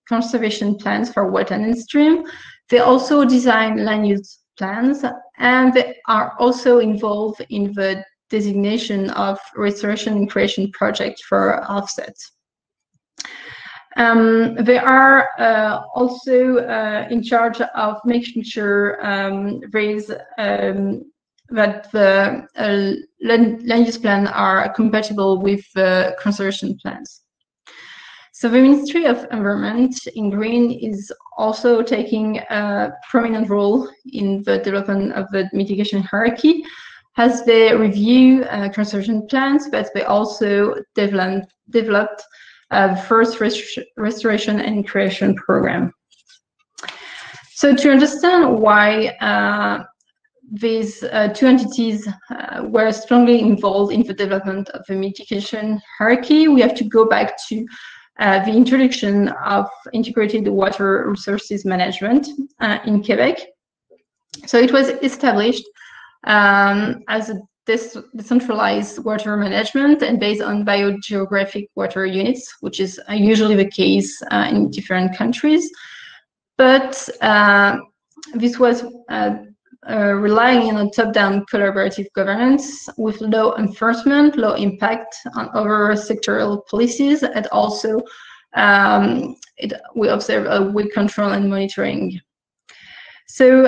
conservation plans for wetland and stream. They also design land use plans, and they are also involved in the designation of restoration and creation project for offsets. They are also in charge of making sure that the land use plans are compatible with the conservation plans. So the Ministry of Environment in green is also taking a prominent role in the development of the mitigation hierarchy, as they review conservation plans, but they also developed the first restoration and creation program. So to understand why these two entities were strongly involved in the development of the mitigation hierarchy, we have to go back to the introduction of integrated water resources management in Québec. So it was established as a decentralized water management and based on biogeographic water units, which is usually the case in different countries. But this was relying on a top-down collaborative governance with low enforcement, low impact on other sectoral policies, and also we observe a weak control and monitoring. So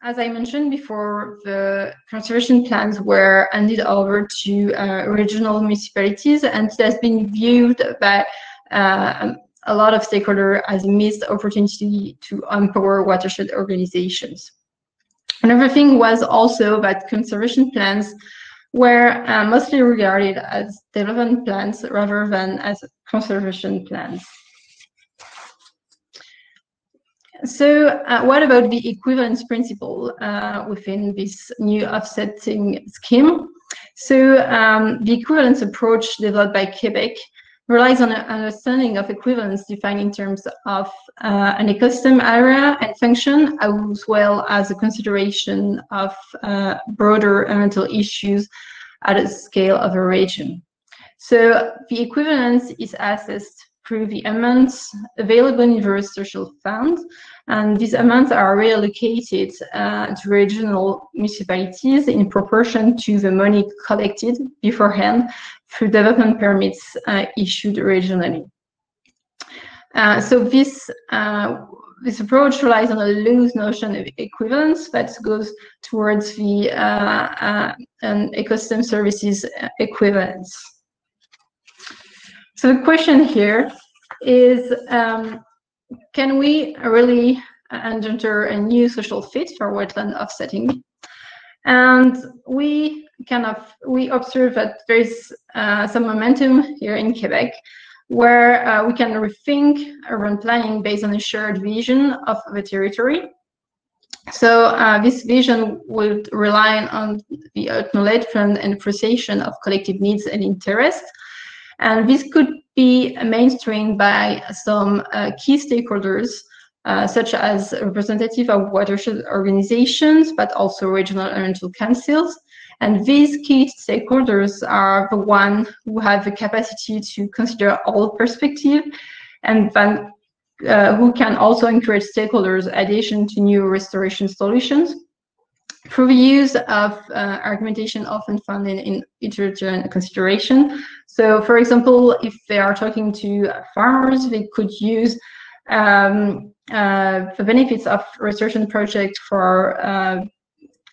as I mentioned before, the conservation plans were handed over to regional municipalities, and it has been viewed by a lot of stakeholders as a missed opportunity to empower watershed organizations. Another thing was also that conservation plans were mostly regarded as development plans rather than as conservation plans. So what about the equivalence principle within this new offsetting scheme? So the equivalence approach developed by Québec relies on an understanding of equivalence defined in terms of an ecosystem area and function, as well as a consideration of broader environmental issues at a scale of a region. So the equivalence is assessed through the amounts available in the social fund, and these amounts are reallocated to regional municipalities in proportion to the money collected beforehand through development permits issued regionally. So this approach relies on a loose notion of equivalence that goes towards the ecosystem services equivalence. So the question here is, can we really engender a new social fit for wetland offsetting? And we observe that there is some momentum here in Québec, where we can rethink urban planning based on a shared vision of the territory. So this vision would rely on the acknowledgement and appreciation of collective needs and interests. And this could be mainstreamed by some key stakeholders, such as representative of watershed organizations, but also regional environmental councils. And these key stakeholders are the ones who have the capacity to consider all perspectives, and then who can also encourage stakeholders' addition to new restoration solutions through the use of argumentation often found in iteratory consideration. So, for example, if they are talking to farmers, they could use the benefits of restoration project for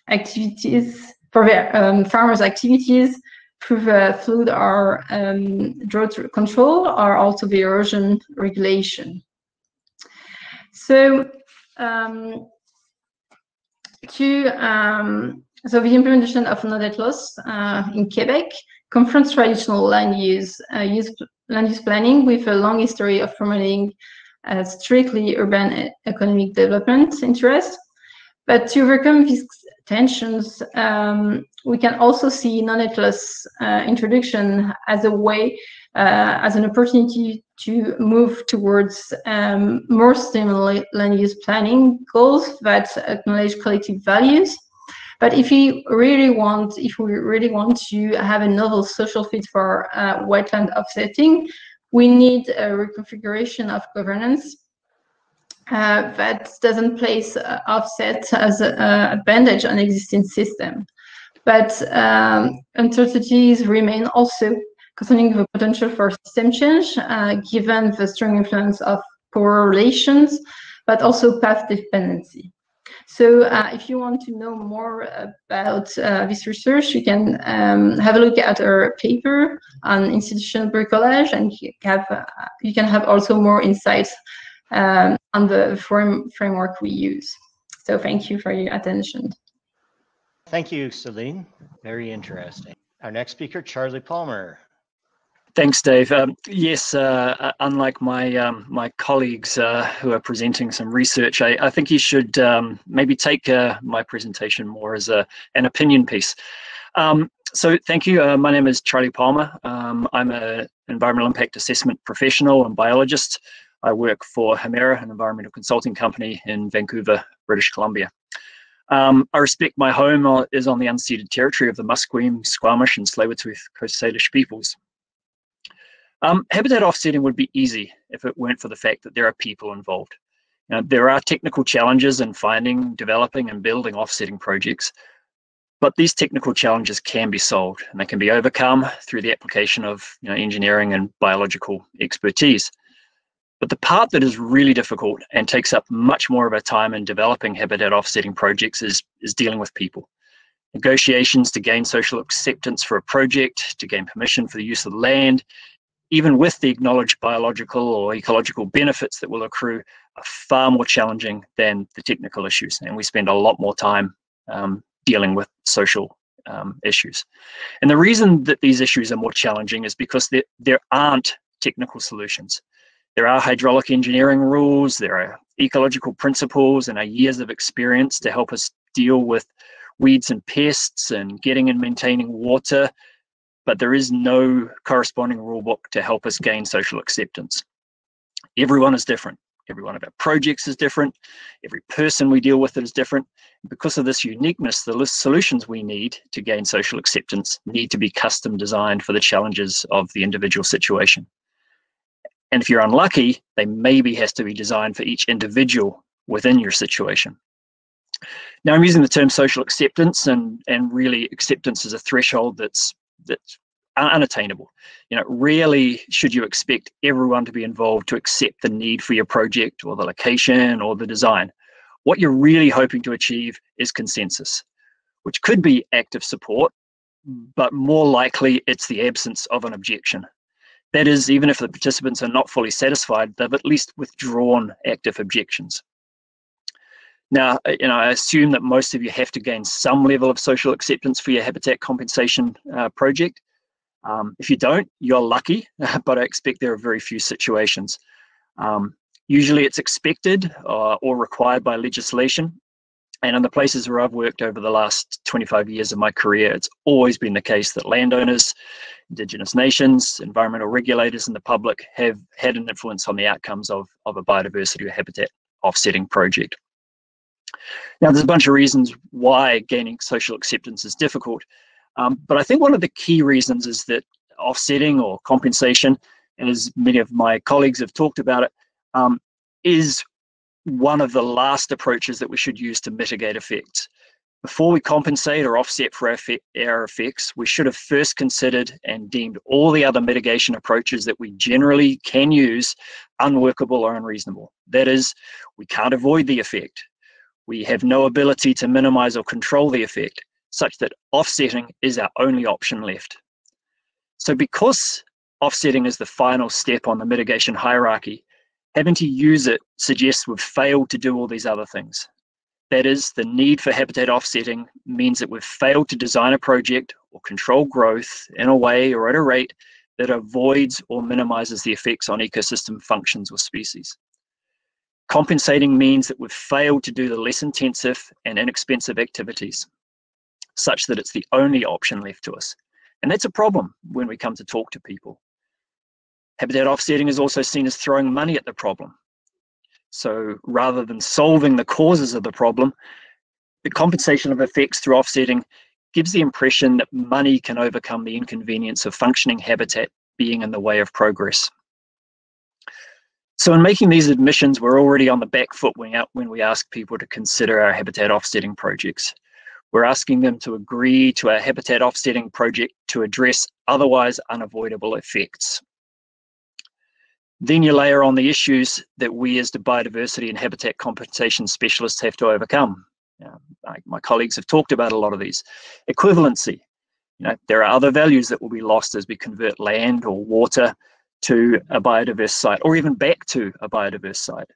activities, for farmers' activities through the flood or drought control, or also the erosion regulation. So, so the implementation of no-net loss in Québec confronts traditional land use planning with a long history of promoting strictly urban economic development interests. But to overcome these tensions, we can also see no-net loss introduction as a way, as an opportunity to move towards more sustainable land use planning goals that acknowledge collective values, But if we really want to have a novel social fit for wetland offsetting, we need a reconfiguration of governance that doesn't place offset as an advantage on existing system. But uncertainties remain also concerning the potential for system change, given the strong influence of power relations, but also path dependency. So if you want to know more about this research, you can have a look at our paper on institutional bricolage, and you can have also more insights on the framework we use. So thank you for your attention. Thank you, Céline. Very interesting. Our next speaker, Charlie Palmer. Thanks, Dave. Yes, unlike my colleagues who are presenting some research, I think you should maybe take my presentation more as an opinion piece. So thank you. My name is Charlie Palmer. I'm an environmental impact assessment professional and biologist. I work for Hemmera, an environmental consulting company in Vancouver, British Columbia. I respect my home is on the unceded territory of the Musqueam, Squamish, and Tsleil-Waututh Coast Salish peoples. Habitat offsetting would be easy if it weren't for the fact that there are people involved. Now, there are technical challenges in finding, developing, and building offsetting projects, but these technical challenges can be solved, and they can be overcome through the application of engineering and biological expertise. But the part that is really difficult and takes up much more of our time in developing habitat offsetting projects is dealing with people. Negotiations to gain social acceptance for a project, to gain permission for the use of the land, even with the acknowledged biological or ecological benefits that will accrue, are far more challenging than the technical issues. And we spend a lot more time dealing with social issues. And the reason that these issues are more challenging is because there aren't technical solutions. There are hydraulic engineering rules, there are ecological principles, and our years of experience to help us deal with weeds and pests and getting and maintaining water, but there is no corresponding rule book to help us gain social acceptance. Everyone is different. Every one of our projects is different. Every person we deal with is different. Because of this uniqueness, the solutions we need to gain social acceptance need to be custom designed for the challenges of the individual situation. And if you're unlucky, they maybe has to be designed for each individual within your situation. Now, I'm using the term social acceptance, and really acceptance is a threshold that's unattainable. Rarely should you expect everyone to be involved to accept the need for your project or the location or the design. What you're really hoping to achieve is consensus, which could be active support, but more likely it's the absence of an objection. That is, even if the participants are not fully satisfied, they've at least withdrawn active objections. Now, I assume that most of you have to gain some level of social acceptance for your habitat compensation project. If you don't, you're lucky, but I expect there are very few situations. Usually it's expected or required by legislation. And in the places where I've worked over the last 25 years of my career, it's always been the case that landowners, Indigenous nations, environmental regulators, and the public have had an influence on the outcomes of a biodiversity or habitat offsetting project. Now, there's a bunch of reasons why gaining social acceptance is difficult, but I think one of the key reasons is that offsetting or compensation, and as many of my colleagues have talked about it, is one of the last approaches that we should use to mitigate effects. Before we compensate or offset for our effects, we should have first considered and deemed all the other mitigation approaches that we generally can use unworkable or unreasonable. That is, we can't avoid the effect. We have no ability to minimize or control the effect, such that offsetting is our only option left. So because offsetting is the final step on the mitigation hierarchy, having to use it suggests we've failed to do all these other things. That is, the need for habitat offsetting means that we've failed to design a project or control growth in a way or at a rate that avoids or minimizes the effects on ecosystem functions or species. Compensating means that we've failed to do the less intensive and inexpensive activities, such that it's the only option left to us. And that's a problem when we come to talk to people. Habitat offsetting is also seen as throwing money at the problem. So rather than solving the causes of the problem, The compensation of effects through offsetting gives the impression that money can overcome the inconvenience of functioning habitat being in the way of progress. So in making these admissions, we're already on the back foot when we ask people to consider our habitat offsetting projects. We're asking them to agree to our habitat offsetting project to address otherwise unavoidable effects. Then you layer on the issues that we as the biodiversity and habitat compensation specialists have to overcome. My colleagues have talked about a lot of these. Equivalency. There are other values that will be lost as we convert land or water to a biodiverse site, or even back to a biodiverse site.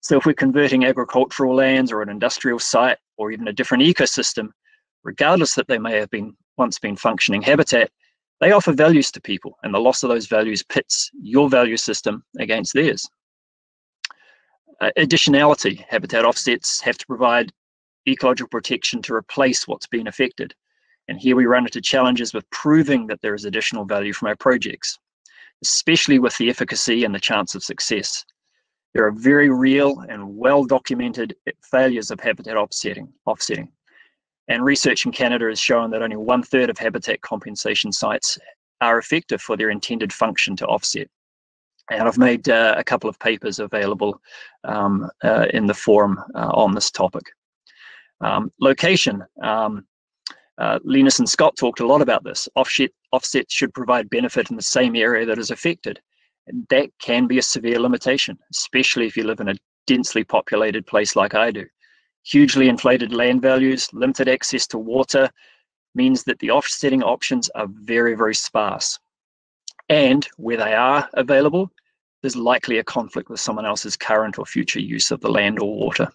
So if we're converting agricultural lands or an industrial site, or even a different ecosystem, regardless that they may have once been functioning habitat, they offer values to people, and the loss of those values pits your value system against theirs. Additionality. Habitat offsets have to provide ecological protection to replace what's been affected. And here we run into challenges with proving that there is additional value from our projects, especially with the efficacy and the chance of success. There are very real and well-documented failures of habitat offsetting. And research in Canada has shown that only 1/3 of habitat compensation sites are effective for their intended function to offset. And I've made a couple of papers available in the forum on this topic. Location. Linus and Scott talked a lot about this. Offsets should provide benefit in the same area that is affected. And that can be a severe limitation, especially if you live in a densely populated place like I do. Hugely inflated land values, limited access to water means that the offsetting options are very, very sparse. And where they are available, there's likely a conflict with someone else's current or future use of the land or water.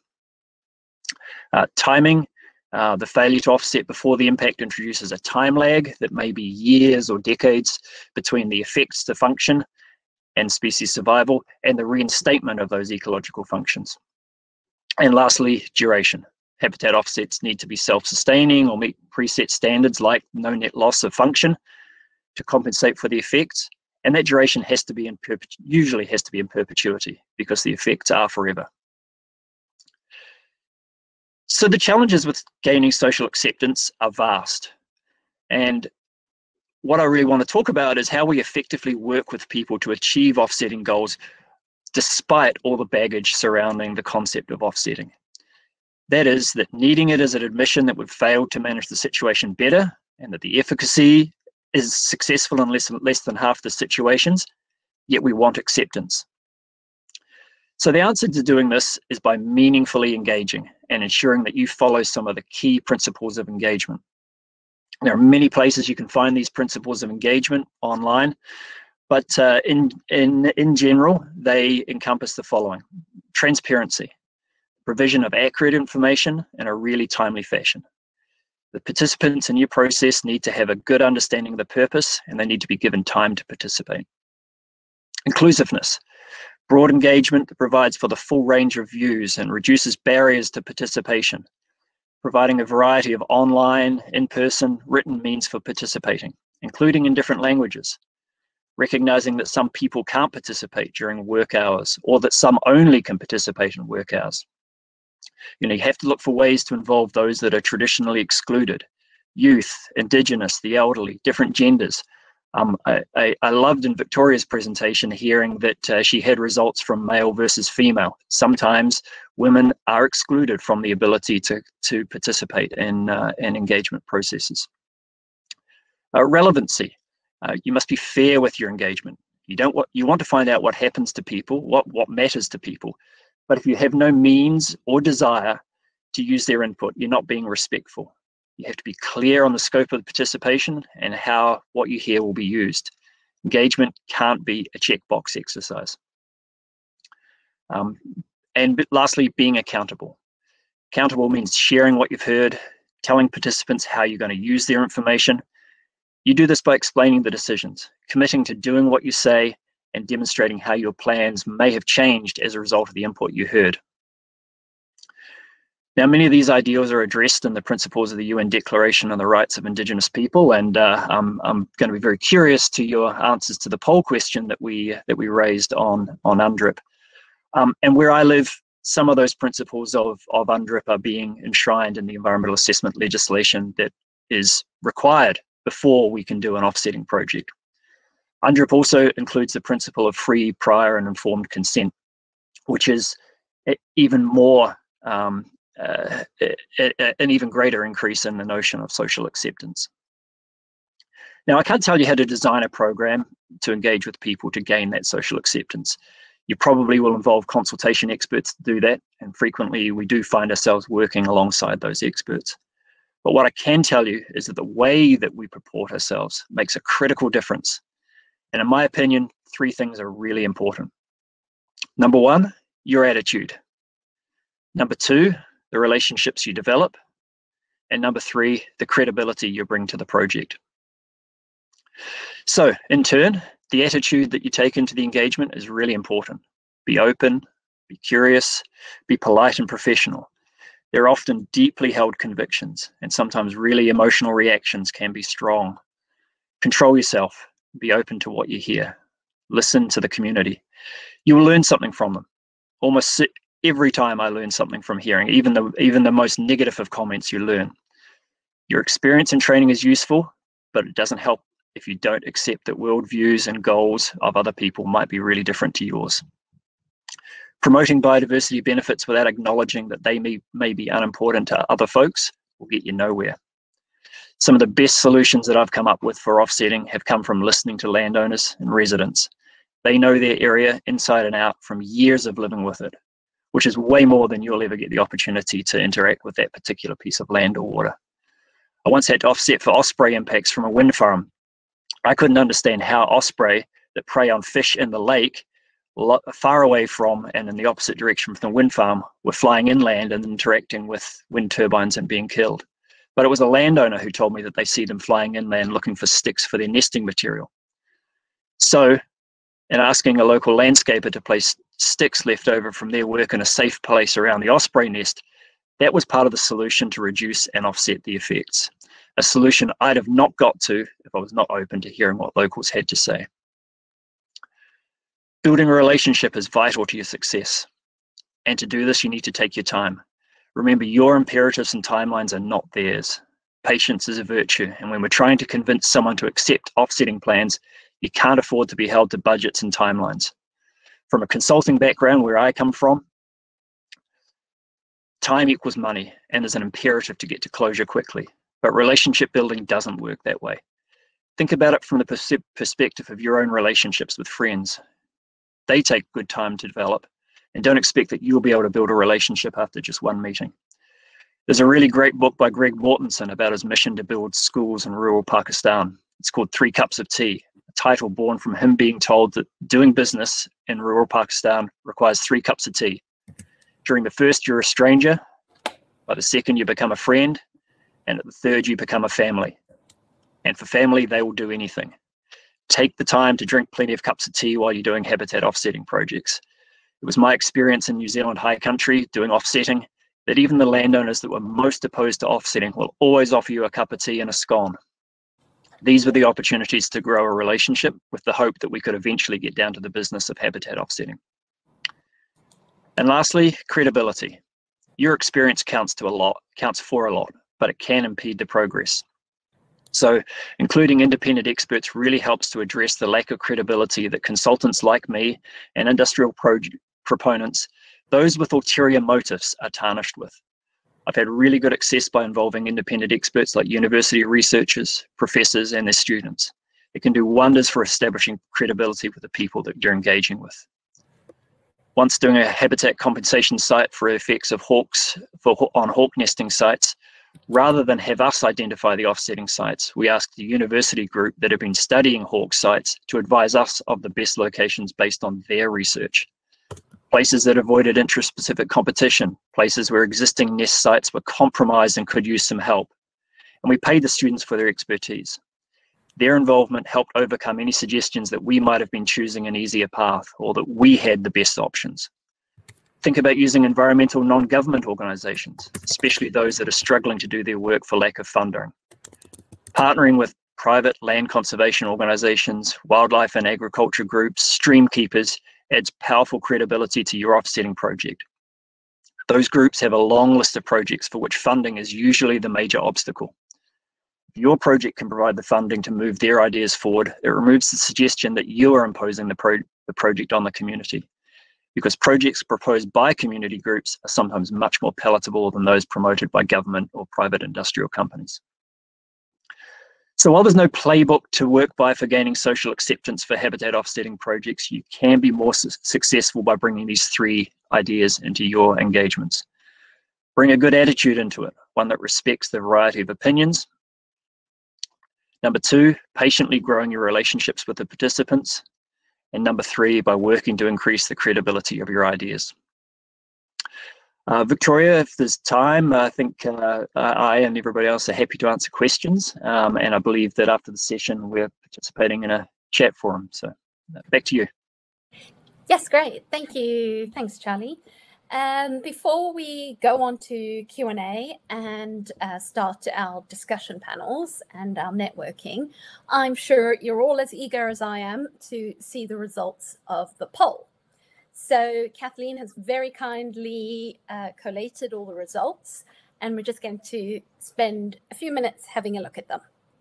Timing. The failure to offset before the impact introduces a time lag that may be years or decades between the effects to function and species survival and the reinstatement of those ecological functions. And lastly, duration. Habitat offsets need to be self-sustaining or meet preset standards like no net loss of function to compensate for the effects, and that duration has to be usually has to be in perpetuity because the effects are forever. So the challenges with gaining social acceptance are vast. And what I really want to talk about is how we effectively work with people to achieve offsetting goals despite all the baggage surrounding the concept of offsetting. That is, that needing it as an admission that we've failed to manage the situation better and that the efficacy is successful in less than half the situations, yet we want acceptance. So the answer to doing this is by meaningfully engaging and ensuring that you follow some of the key principles of engagement. There are many places you can find these principles of engagement online, but in general, they encompass the following: transparency, provision of accurate information in a really timely fashion. The participants in your process need to have a good understanding of the purpose, and they need to be given time to participate. Inclusiveness, broad engagement that provides for the full range of views and reduces barriers to participation, providing a variety of online, in-person, written means for participating, including in different languages. Recognizing that some people can't participate during work hours, or that some only can participate in work hours. You have to look for ways to involve those that are traditionally excluded: youth, Indigenous, the elderly, different genders. I loved in Victoria's presentation hearing that she had results from male versus female. Sometimes women are excluded from the ability to participate in engagement processes. Relevancy. You must be fair with your engagement. You want to find out what happens to people, what matters to people. But if you have no means or desire to use their input, you're not being respectful. You have to be clear on the scope of the participation and how what you hear will be used. Engagement can't be a checkbox exercise. And lastly, being accountable. Accountable means sharing what you've heard, telling participants how you're going to use their information. You do this by explaining the decisions, committing to doing what you say, and demonstrating how your plans may have changed as a result of the input you heard. Now, many of these ideals are addressed in the principles of the UN Declaration on the Rights of Indigenous People, and I'm going to be very curious to your answers to the poll question that we raised on UNDRIP. And where I live, some of those principles of UNDRIP are being enshrined in the environmental assessment legislation that is required before we can do an offsetting project. UNDRIP also includes the principle of free, prior, and informed consent, which is even more, an even greater increase in the notion of social acceptance. Now, I can't tell you how to design a program to engage with people to gain that social acceptance. You probably will involve consultation experts to do that, and frequently we do find ourselves working alongside those experts. But what I can tell you is that the way that we purport ourselves makes a critical difference. And in my opinion, 3 things are really important. Number 1, your attitude. Number 2, the relationships you develop. And number 3, the credibility you bring to the project. So, in turn, the attitude that you take into the engagement is really important. Be open, be curious, be polite and professional. There are often deeply held convictions, and sometimes really emotional reactions can be strong. Control yourself, be open to what you hear. Listen to the community. You will learn something from them. Almost every time I learn something from hearing, even the most negative of comments, you learn. Your experience and training is useful, but it doesn't help if you don't accept that worldviews and goals of other people might be really different to yours. Promoting biodiversity benefits without acknowledging that they may be unimportant to other folks will get you nowhere. Some of the best solutions that I've come up with for offsetting have come from listening to landowners and residents. They know their area inside and out from years of living with it, which is way more than you'll ever get the opportunity to interact with that particular piece of land or water. I once had to offset for osprey impacts from a wind farm. I couldn't understand how osprey that prey on fish in the lake far away from and in the opposite direction from the wind farm were flying inland and interacting with wind turbines and being killed. But it was a landowner who told me that they see them flying inland looking for sticks for their nesting material. So, in asking a local landscaper to place sticks left over from their work in a safe place around the osprey nest, that was part of the solution to reduce and offset the effects. A solution I'd have not got to if I was not open to hearing what locals had to say. Building a relationship is vital to your success. And to do this, you need to take your time. Remember, your imperatives and timelines are not theirs. Patience is a virtue, and when we're trying to convince someone to accept offsetting plans, you can't afford to be held to budgets and timelines. From a consulting background where I come from, time equals money and is an imperative to get to closure quickly. But relationship building doesn't work that way. Think about it from the perspective of your own relationships with friends. They take good time to develop, and don't expect that you'll be able to build a relationship after just one meeting. There's a really great book by Greg Mortensen about his mission to build schools in rural Pakistan. It's called 3 Cups of Tea, a title born from him being told that doing business in rural Pakistan requires 3 cups of tea. During the first, you're a stranger. By the second, you become a friend. And at the third, you become a family. And for family, they will do anything. Take the time to drink plenty of cups of tea while you're doing habitat offsetting projects. It was my experience in New Zealand high country doing offsetting that even the landowners that were most opposed to offsetting will always offer you a cup of tea and a scone. These were the opportunities to grow a relationship with the hope that we could eventually get down to the business of habitat offsetting. And lastly, credibility. Your experience counts for a lot, but it can impede the progress. So including independent experts really helps to address the lack of credibility that consultants like me and industrial proponents, those with ulterior motives, are tarnished with. I've had really good success by involving independent experts like university researchers, professors, and their students. It can do wonders for establishing credibility with the people that you're engaging with. Once doing a habitat compensation site for effects of hawks on hawk nesting sites, rather than have us identify the offsetting sites, we asked the university group that have been studying hawk sites to advise us of the best locations based on their research. Places that avoided interest-specific competition, places where existing nest sites were compromised and could use some help. And we paid the students for their expertise. Their involvement helped overcome any suggestions that we might have been choosing an easier path or that we had the best options. Think about using environmental non-government organisations, especially those that are struggling to do their work for lack of funding. Partnering with private land conservation organisations, wildlife and agriculture groups, stream keepers adds powerful credibility to your offsetting project. Those groups have a long list of projects for which funding is usually the major obstacle. If your project can provide the funding to move their ideas forward, it removes the suggestion that you are imposing the project on the community, because projects proposed by community groups are sometimes much more palatable than those promoted by government or private industrial companies. So while there's no playbook to work by for gaining social acceptance for habitat offsetting projects, you can be more successful by bringing these 3 ideas into your engagements. Bring a good attitude into it, one that respects the variety of opinions. Number 2, patiently growing your relationships with the participants. And number 3, by working to increase the credibility of your ideas. Victoria, if there's time, I think I and everybody else are happy to answer questions. And I believe that after the session, we're participating in a chat forum. So back to you. Yes, great. Thank you. Thanks, Charlie. Before we go on to Q&A and start our discussion panels and our networking, I'm sure you're all as eager as I am to see the results of the poll. So Kathleen has very kindly collated all the results, and we're just going to spend a few minutes having a look at them.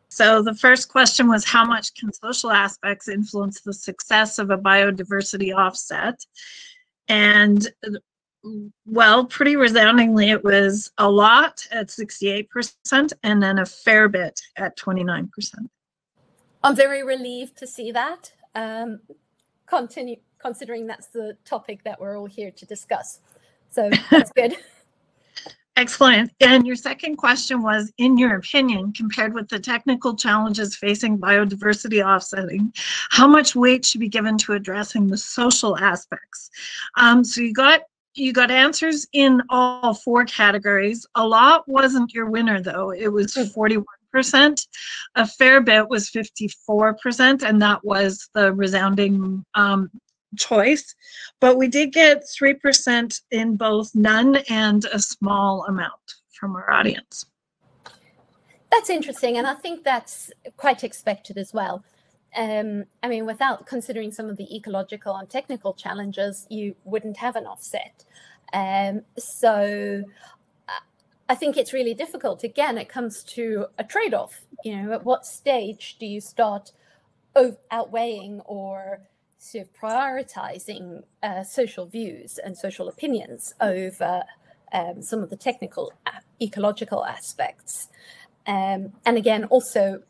So the first question was, how much can social aspects influence the success of a biodiversity offset? And well, pretty resoundingly, it was a lot at 68% and then a fair bit at 29%. I'm very relieved to see that, considering that's the topic that we're all here to discuss. So that's good. Excellent. And your second question was, in your opinion, compared with the technical challenges facing biodiversity offsetting, how much weight should be given to addressing the social aspects? So you got answers in all 4 categories. A lot wasn't your winner, though. It was 41%. A fair bit was 54%, and that was the resounding choice. But we did get 3% in both none and a small amount from our audience. That's interesting, and I think that's quite expected as well. I mean, without considering some of the ecological and technical challenges, you wouldn't have an offset. So I think it's really difficult. Again, it comes to a trade-off. You know, at what stage do you start outweighing or sort of prioritizing social views and social opinions over some of the technical ecological aspects? And again, also,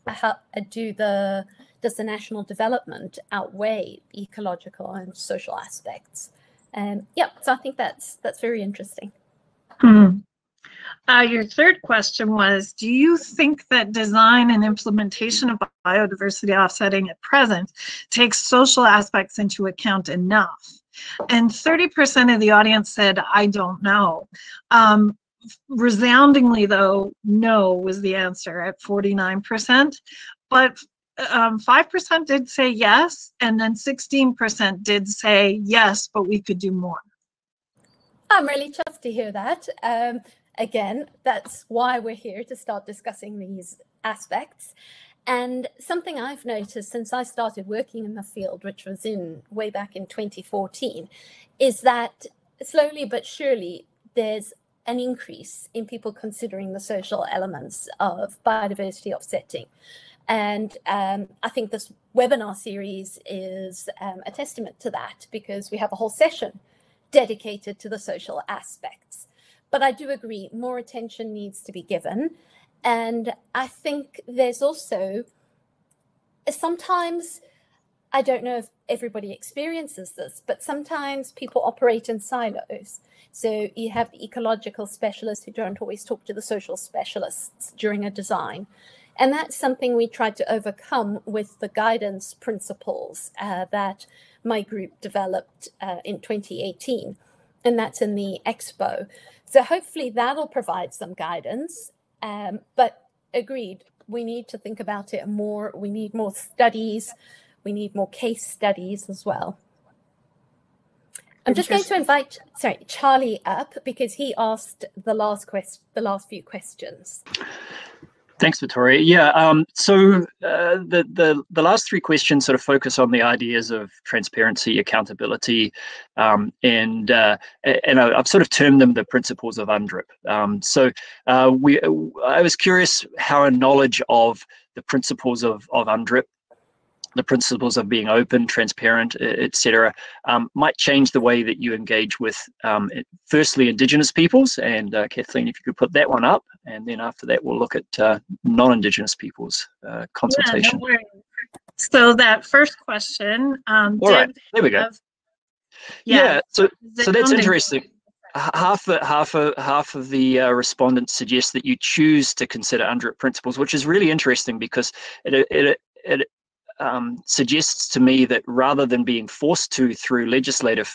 does the national development outweigh ecological and social aspects? Yeah, so I think that's very interesting. Your third question was, do you think that design and implementation of biodiversity offsetting at present takes social aspects into account enough? And 30% of the audience said, I don't know. Resoundingly, though, no was the answer at 49%. But 5% did say yes, and then 16% did say yes, but we could do more. I'm really chuffed to hear that. Again, that's why we're here, to start discussing these aspects. And something I've noticed since I started working in the field, which was way back in 2014, is that slowly but surely there's an increase in people considering the social elements of biodiversity offsetting. And I think this webinar series is a testament to that, because we have a whole session dedicated to the social aspects. But I do agree, more attention needs to be given. And I think there's also, sometimes, I don't know if everybody experiences this, but sometimes people operate in silos. So you have the ecological specialists who don't always talk to the social specialists during a design. And that's something we tried to overcome with the guidance principles that my group developed in 2018. And that's in the expo. So hopefully that'll provide some guidance. But agreed, we need to think about it more. We need more studies. We need more case studies as well. I'm just going to invite, Charlie up, because he asked the last few questions. Thanks, Victoria. Yeah, so the last three questions sort of focus on the ideas of transparency, accountability, and I've sort of termed them the principles of UNDRIP. I was curious how a knowledge of the principles of UNDRIP, the principles of being open, transparent, etc., might change the way that you engage with, firstly, Indigenous peoples. And Kathleen, if you could put that one up, and then after that, we'll look at non-Indigenous peoples consultation. Yeah, no worries. So that first question. All right, there we go. Yeah, so that's interesting. Half of the respondents suggest that you choose to consider UNDRIP principles, which is really interesting because it suggests to me that rather than being forced to through legislative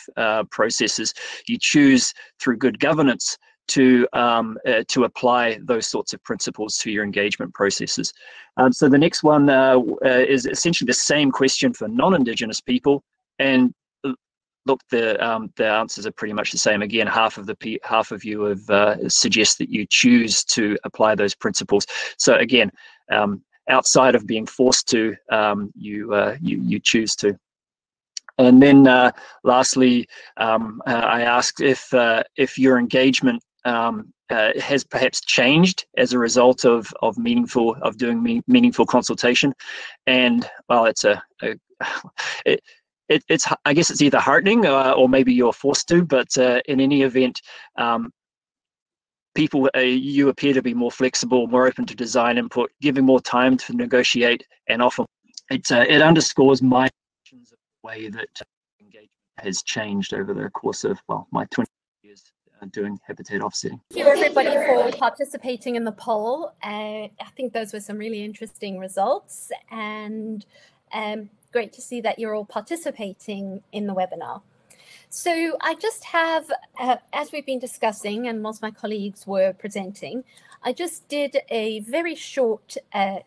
processes, you choose through good governance to apply those sorts of principles to your engagement processes. So the next one is essentially the same question for non-Indigenous people, and look, the answers are pretty much the same. Again, half of you have suggest that you choose to apply those principles. So again, outside of being forced to, you choose to. And then lastly, I asked if your engagement has perhaps changed as a result of doing meaningful consultation. And well, it's it's I guess it's either heartening or maybe you're forced to, but in any event, people, you appear to be more flexible, more open to design input, giving more time to negotiate, and often it underscores my of the way that engagement has changed over the course of, well, my 20 years doing habitat offsetting. Thank you everybody for participating in the poll. I think those were some really interesting results, and great to see that you're all participating in the webinar. So I just have, as we've been discussing and whilst my colleagues were presenting, I just did a very short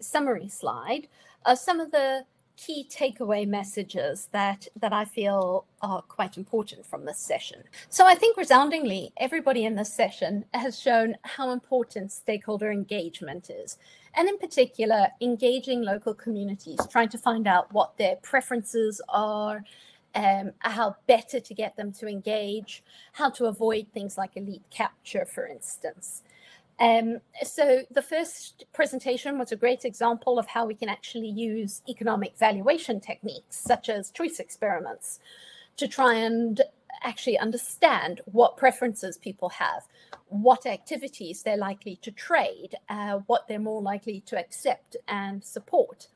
summary slide of some of the key takeaway messages that I feel are quite important from this session. So I think resoundingly, everybody in this session has shown how important stakeholder engagement is. And in particular, engaging local communities, trying to find out what their preferences are, how better to get them to engage, how to avoid things like elite capture, for instance. So the first presentation was a great example of how we can actually use economic valuation techniques, such as choice experiments, to try and actually understand what preferences people have, what activities they're likely to trade, what they're more likely to accept and support.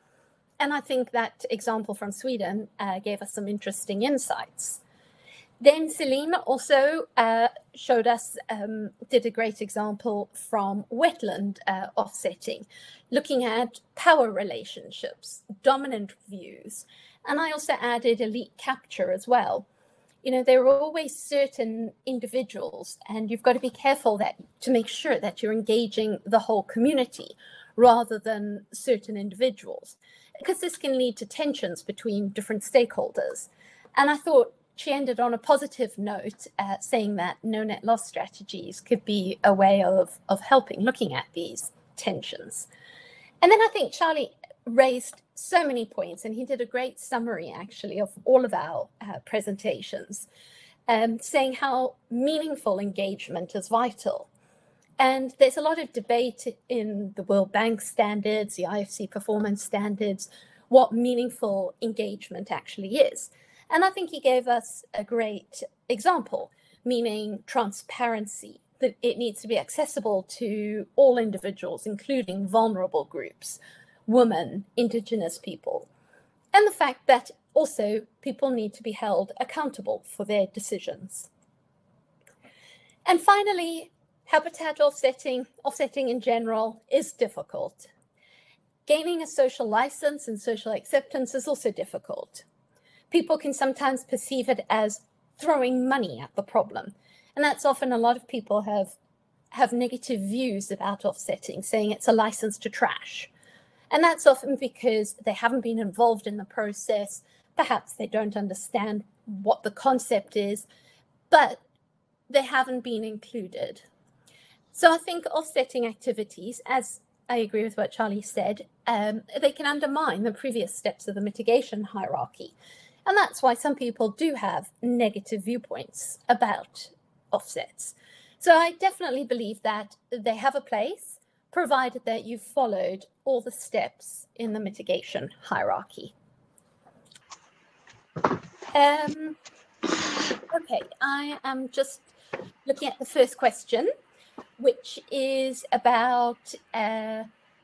And I think that example from Sweden gave us some interesting insights. Then Céline also showed us, did a great example from wetland offsetting, looking at power relationships, dominant views. And I also added elite capture as well. You know, there are always certain individuals, and you've got to be careful to make sure that you're engaging the whole community rather than certain individuals, because this can lead to tensions between different stakeholders. And I thought she ended on a positive note, saying that no net loss strategies could be a way of helping, looking at these tensions. And then I think Charlie raised so many points, and he did a great summary actually of all of our presentations, saying how meaningful engagement is vital. And there's a lot of debate in the World Bank standards, the IFC performance standards, what meaningful engagement actually is. And I think he gave us a great example, meaning transparency, that it needs to be accessible to all individuals, including vulnerable groups, women, Indigenous people, and the fact that also people need to be held accountable for their decisions. And finally, habitat offsetting in general is difficult. Gaining a social license and social acceptance is also difficult. People can sometimes perceive it as throwing money at the problem. And that's often a lot of people have negative views about offsetting, saying it's a license to trash. And that's often because they haven't been involved in the process. Perhaps they don't understand what the concept is, but they haven't been included. So I think offsetting activities, as I agree with what Charlie said. They can undermine the previous steps of the mitigation hierarchy. And that's why some people do have negative viewpoints about offsets. So I definitely believe that they have a place, provided that you've followed all the steps in the mitigation hierarchy. Okay, I am just looking at the first question, which is about,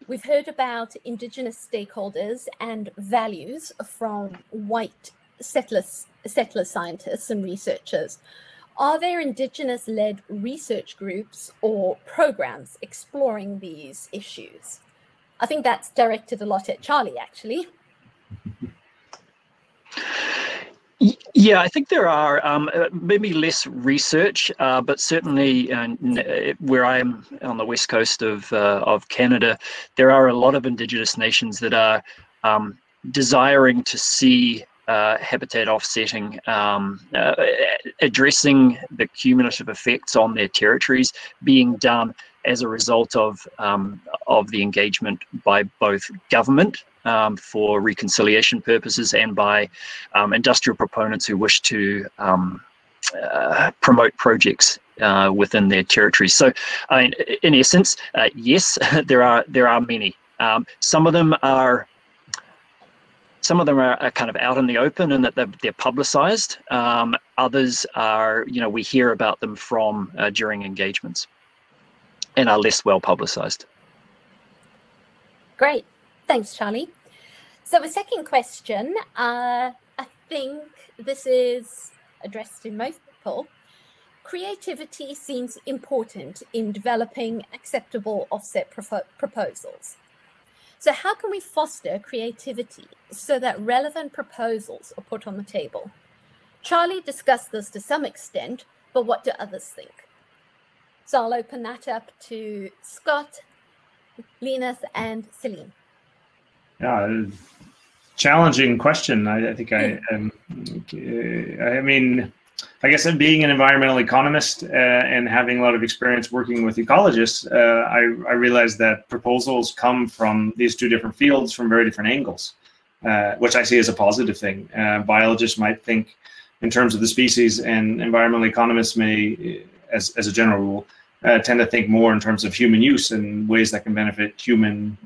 we've heard about Indigenous stakeholders and values from white settler scientists and researchers. Are there Indigenous-led research groups or programs exploring these issues? I think that's directed a lot at Charlie, actually. Yeah, I think there are maybe less research, but certainly where I am on the west coast of Canada, there are a lot of Indigenous nations that are desiring to see habitat offsetting, addressing the cumulative effects on their territories being done as a result of the engagement by both government for reconciliation purposes and by industrial proponents who wish to promote projects within their territories. So, in essence, yes, there are many. Some of them are kind of out in the open and that they're publicized. Others are, we hear about them from during engagements and are less well publicized. Great. Thanks, Charlie. So the second question, I think this is addressed to most people. Creativity seems important in developing acceptable offset proposals. So how can we foster creativity so that relevant proposals are put on the table? Charlie discussed this to some extent, but what do others think? So I'll open that up to Scott, Linus, and Céline. Yeah, challenging question. I think I guess being an environmental economist and having a lot of experience working with ecologists, I realized that proposals come from these two different fields from very different angles, which I see as a positive thing. Biologists might think in terms of the species, and environmental economists may, as a general rule, tend to think more in terms of human use and ways that can benefit human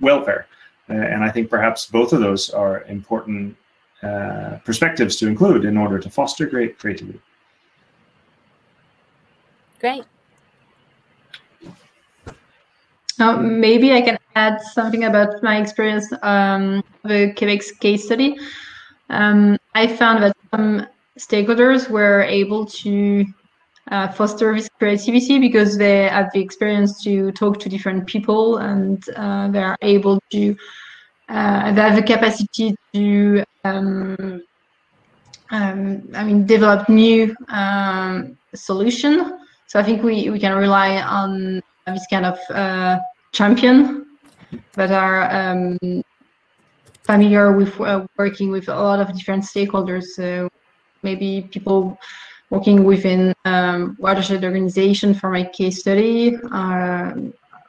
welfare. And I think perhaps both of those are important perspectives to include in order to foster great creativity. Great. Maybe I can add something about my experience of Quebec's case study. I found that some stakeholders were able to foster this creativity because they have the experience to talk to different people, and they are able to they have the capacity to develop new solution. So I think we can rely on this kind of champion that are familiar with working with a lot of different stakeholders. So maybe people working within watershed organization for my case study,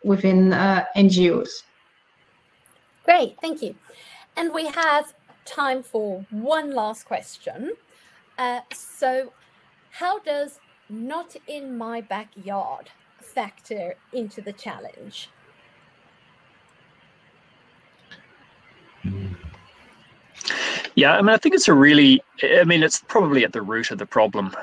within NGOs. Great, thank you. And we have time for one last question. So how does not in my backyard factor into the challenge? Yeah, I think it's it's probably at the root of the problem,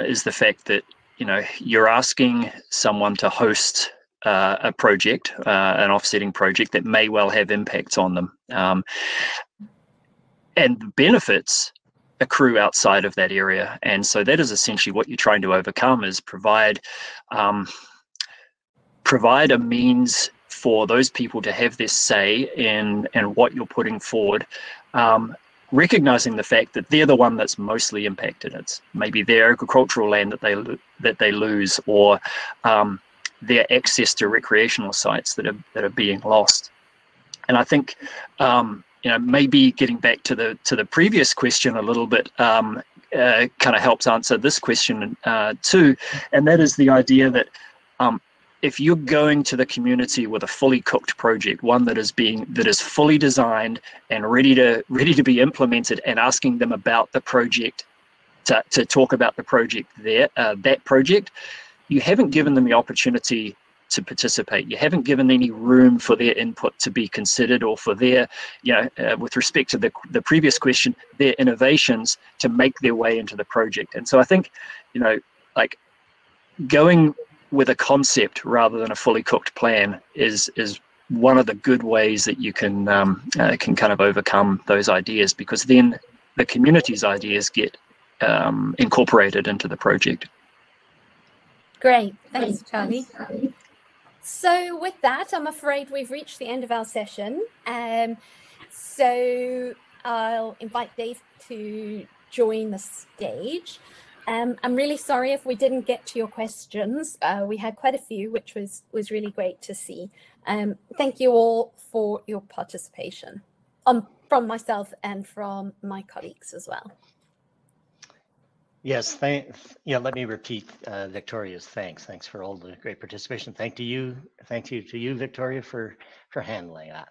is the fact that, you're asking someone to host a project, an offsetting project that may well have impacts on them. And the benefits accrue outside of that area. And so that is essentially what you're trying to overcome, is provide a means for those people to have this say in what you're putting forward, recognizing the fact that they're the one that's mostly impacted. It's maybe their agricultural land that they lose, or their access to recreational sites that are being lost. And I think maybe getting back to the previous question a little bit kind of helps answer this question too, and that is the idea that if you're going to the community with a fully cooked project, one that is fully designed and ready to be implemented, and asking them about the project, to talk about the project that project, you haven't given them the opportunity to participate. You haven't given any room for their input to be considered, or for their, with respect to the previous question, their innovations to make their way into the project. And so I think, like, going with a concept rather than a fully cooked plan is one of the good ways that you can kind of overcome those ideas, because then the community's ideas get incorporated into the project. Great, thanks, Charlie. So with that, I'm afraid we've reached the end of our session. So I'll invite Dave to join the stage. I'm really sorry if we didn't get to your questions. We had quite a few, which was really great to see. Thank you all for your participation, from myself and from my colleagues as well. Yes, let me repeat Victoria's thanks. Thanks for all the great participation. Thank you to you, Victoria, for handling that.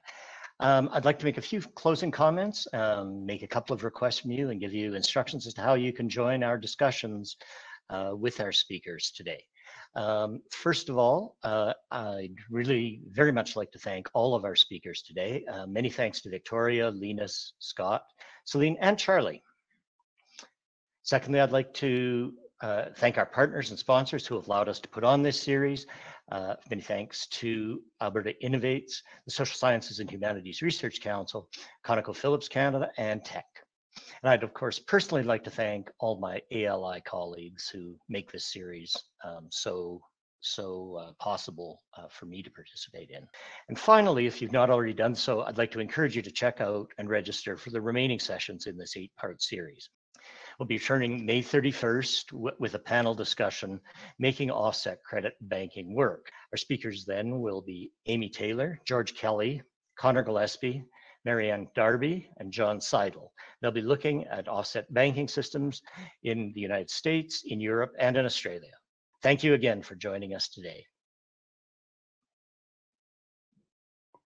I'd like to make a few closing comments, make a couple of requests from you, and give you instructions as to how you can join our discussions with our speakers today. First of all, I'd really very much like to thank all of our speakers today. Many thanks to Victoria, Linus, Scott, Céline, and Charlie. Secondly, I'd like to thank our partners and sponsors who have allowed us to put on this series. Many thanks to Alberta Innovates, the Social Sciences and Humanities Research Council, ConocoPhillips Canada, and Tech. And I'd, of course, personally like to thank all my ALI colleagues who make this series so possible for me to participate in. And finally, if you've not already done so, I'd like to encourage you to check out and register for the remaining sessions in this 8-part series. We'll be returning May 31st with a panel discussion, Making Offset Credit Banking Work. Our speakers then will be Amy Taylor, George Kelly, Connor Gillespie, Marianne Darby, and John Seidel. They'll be looking at offset banking systems in the United States, in Europe, and in Australia. Thank you again for joining us today.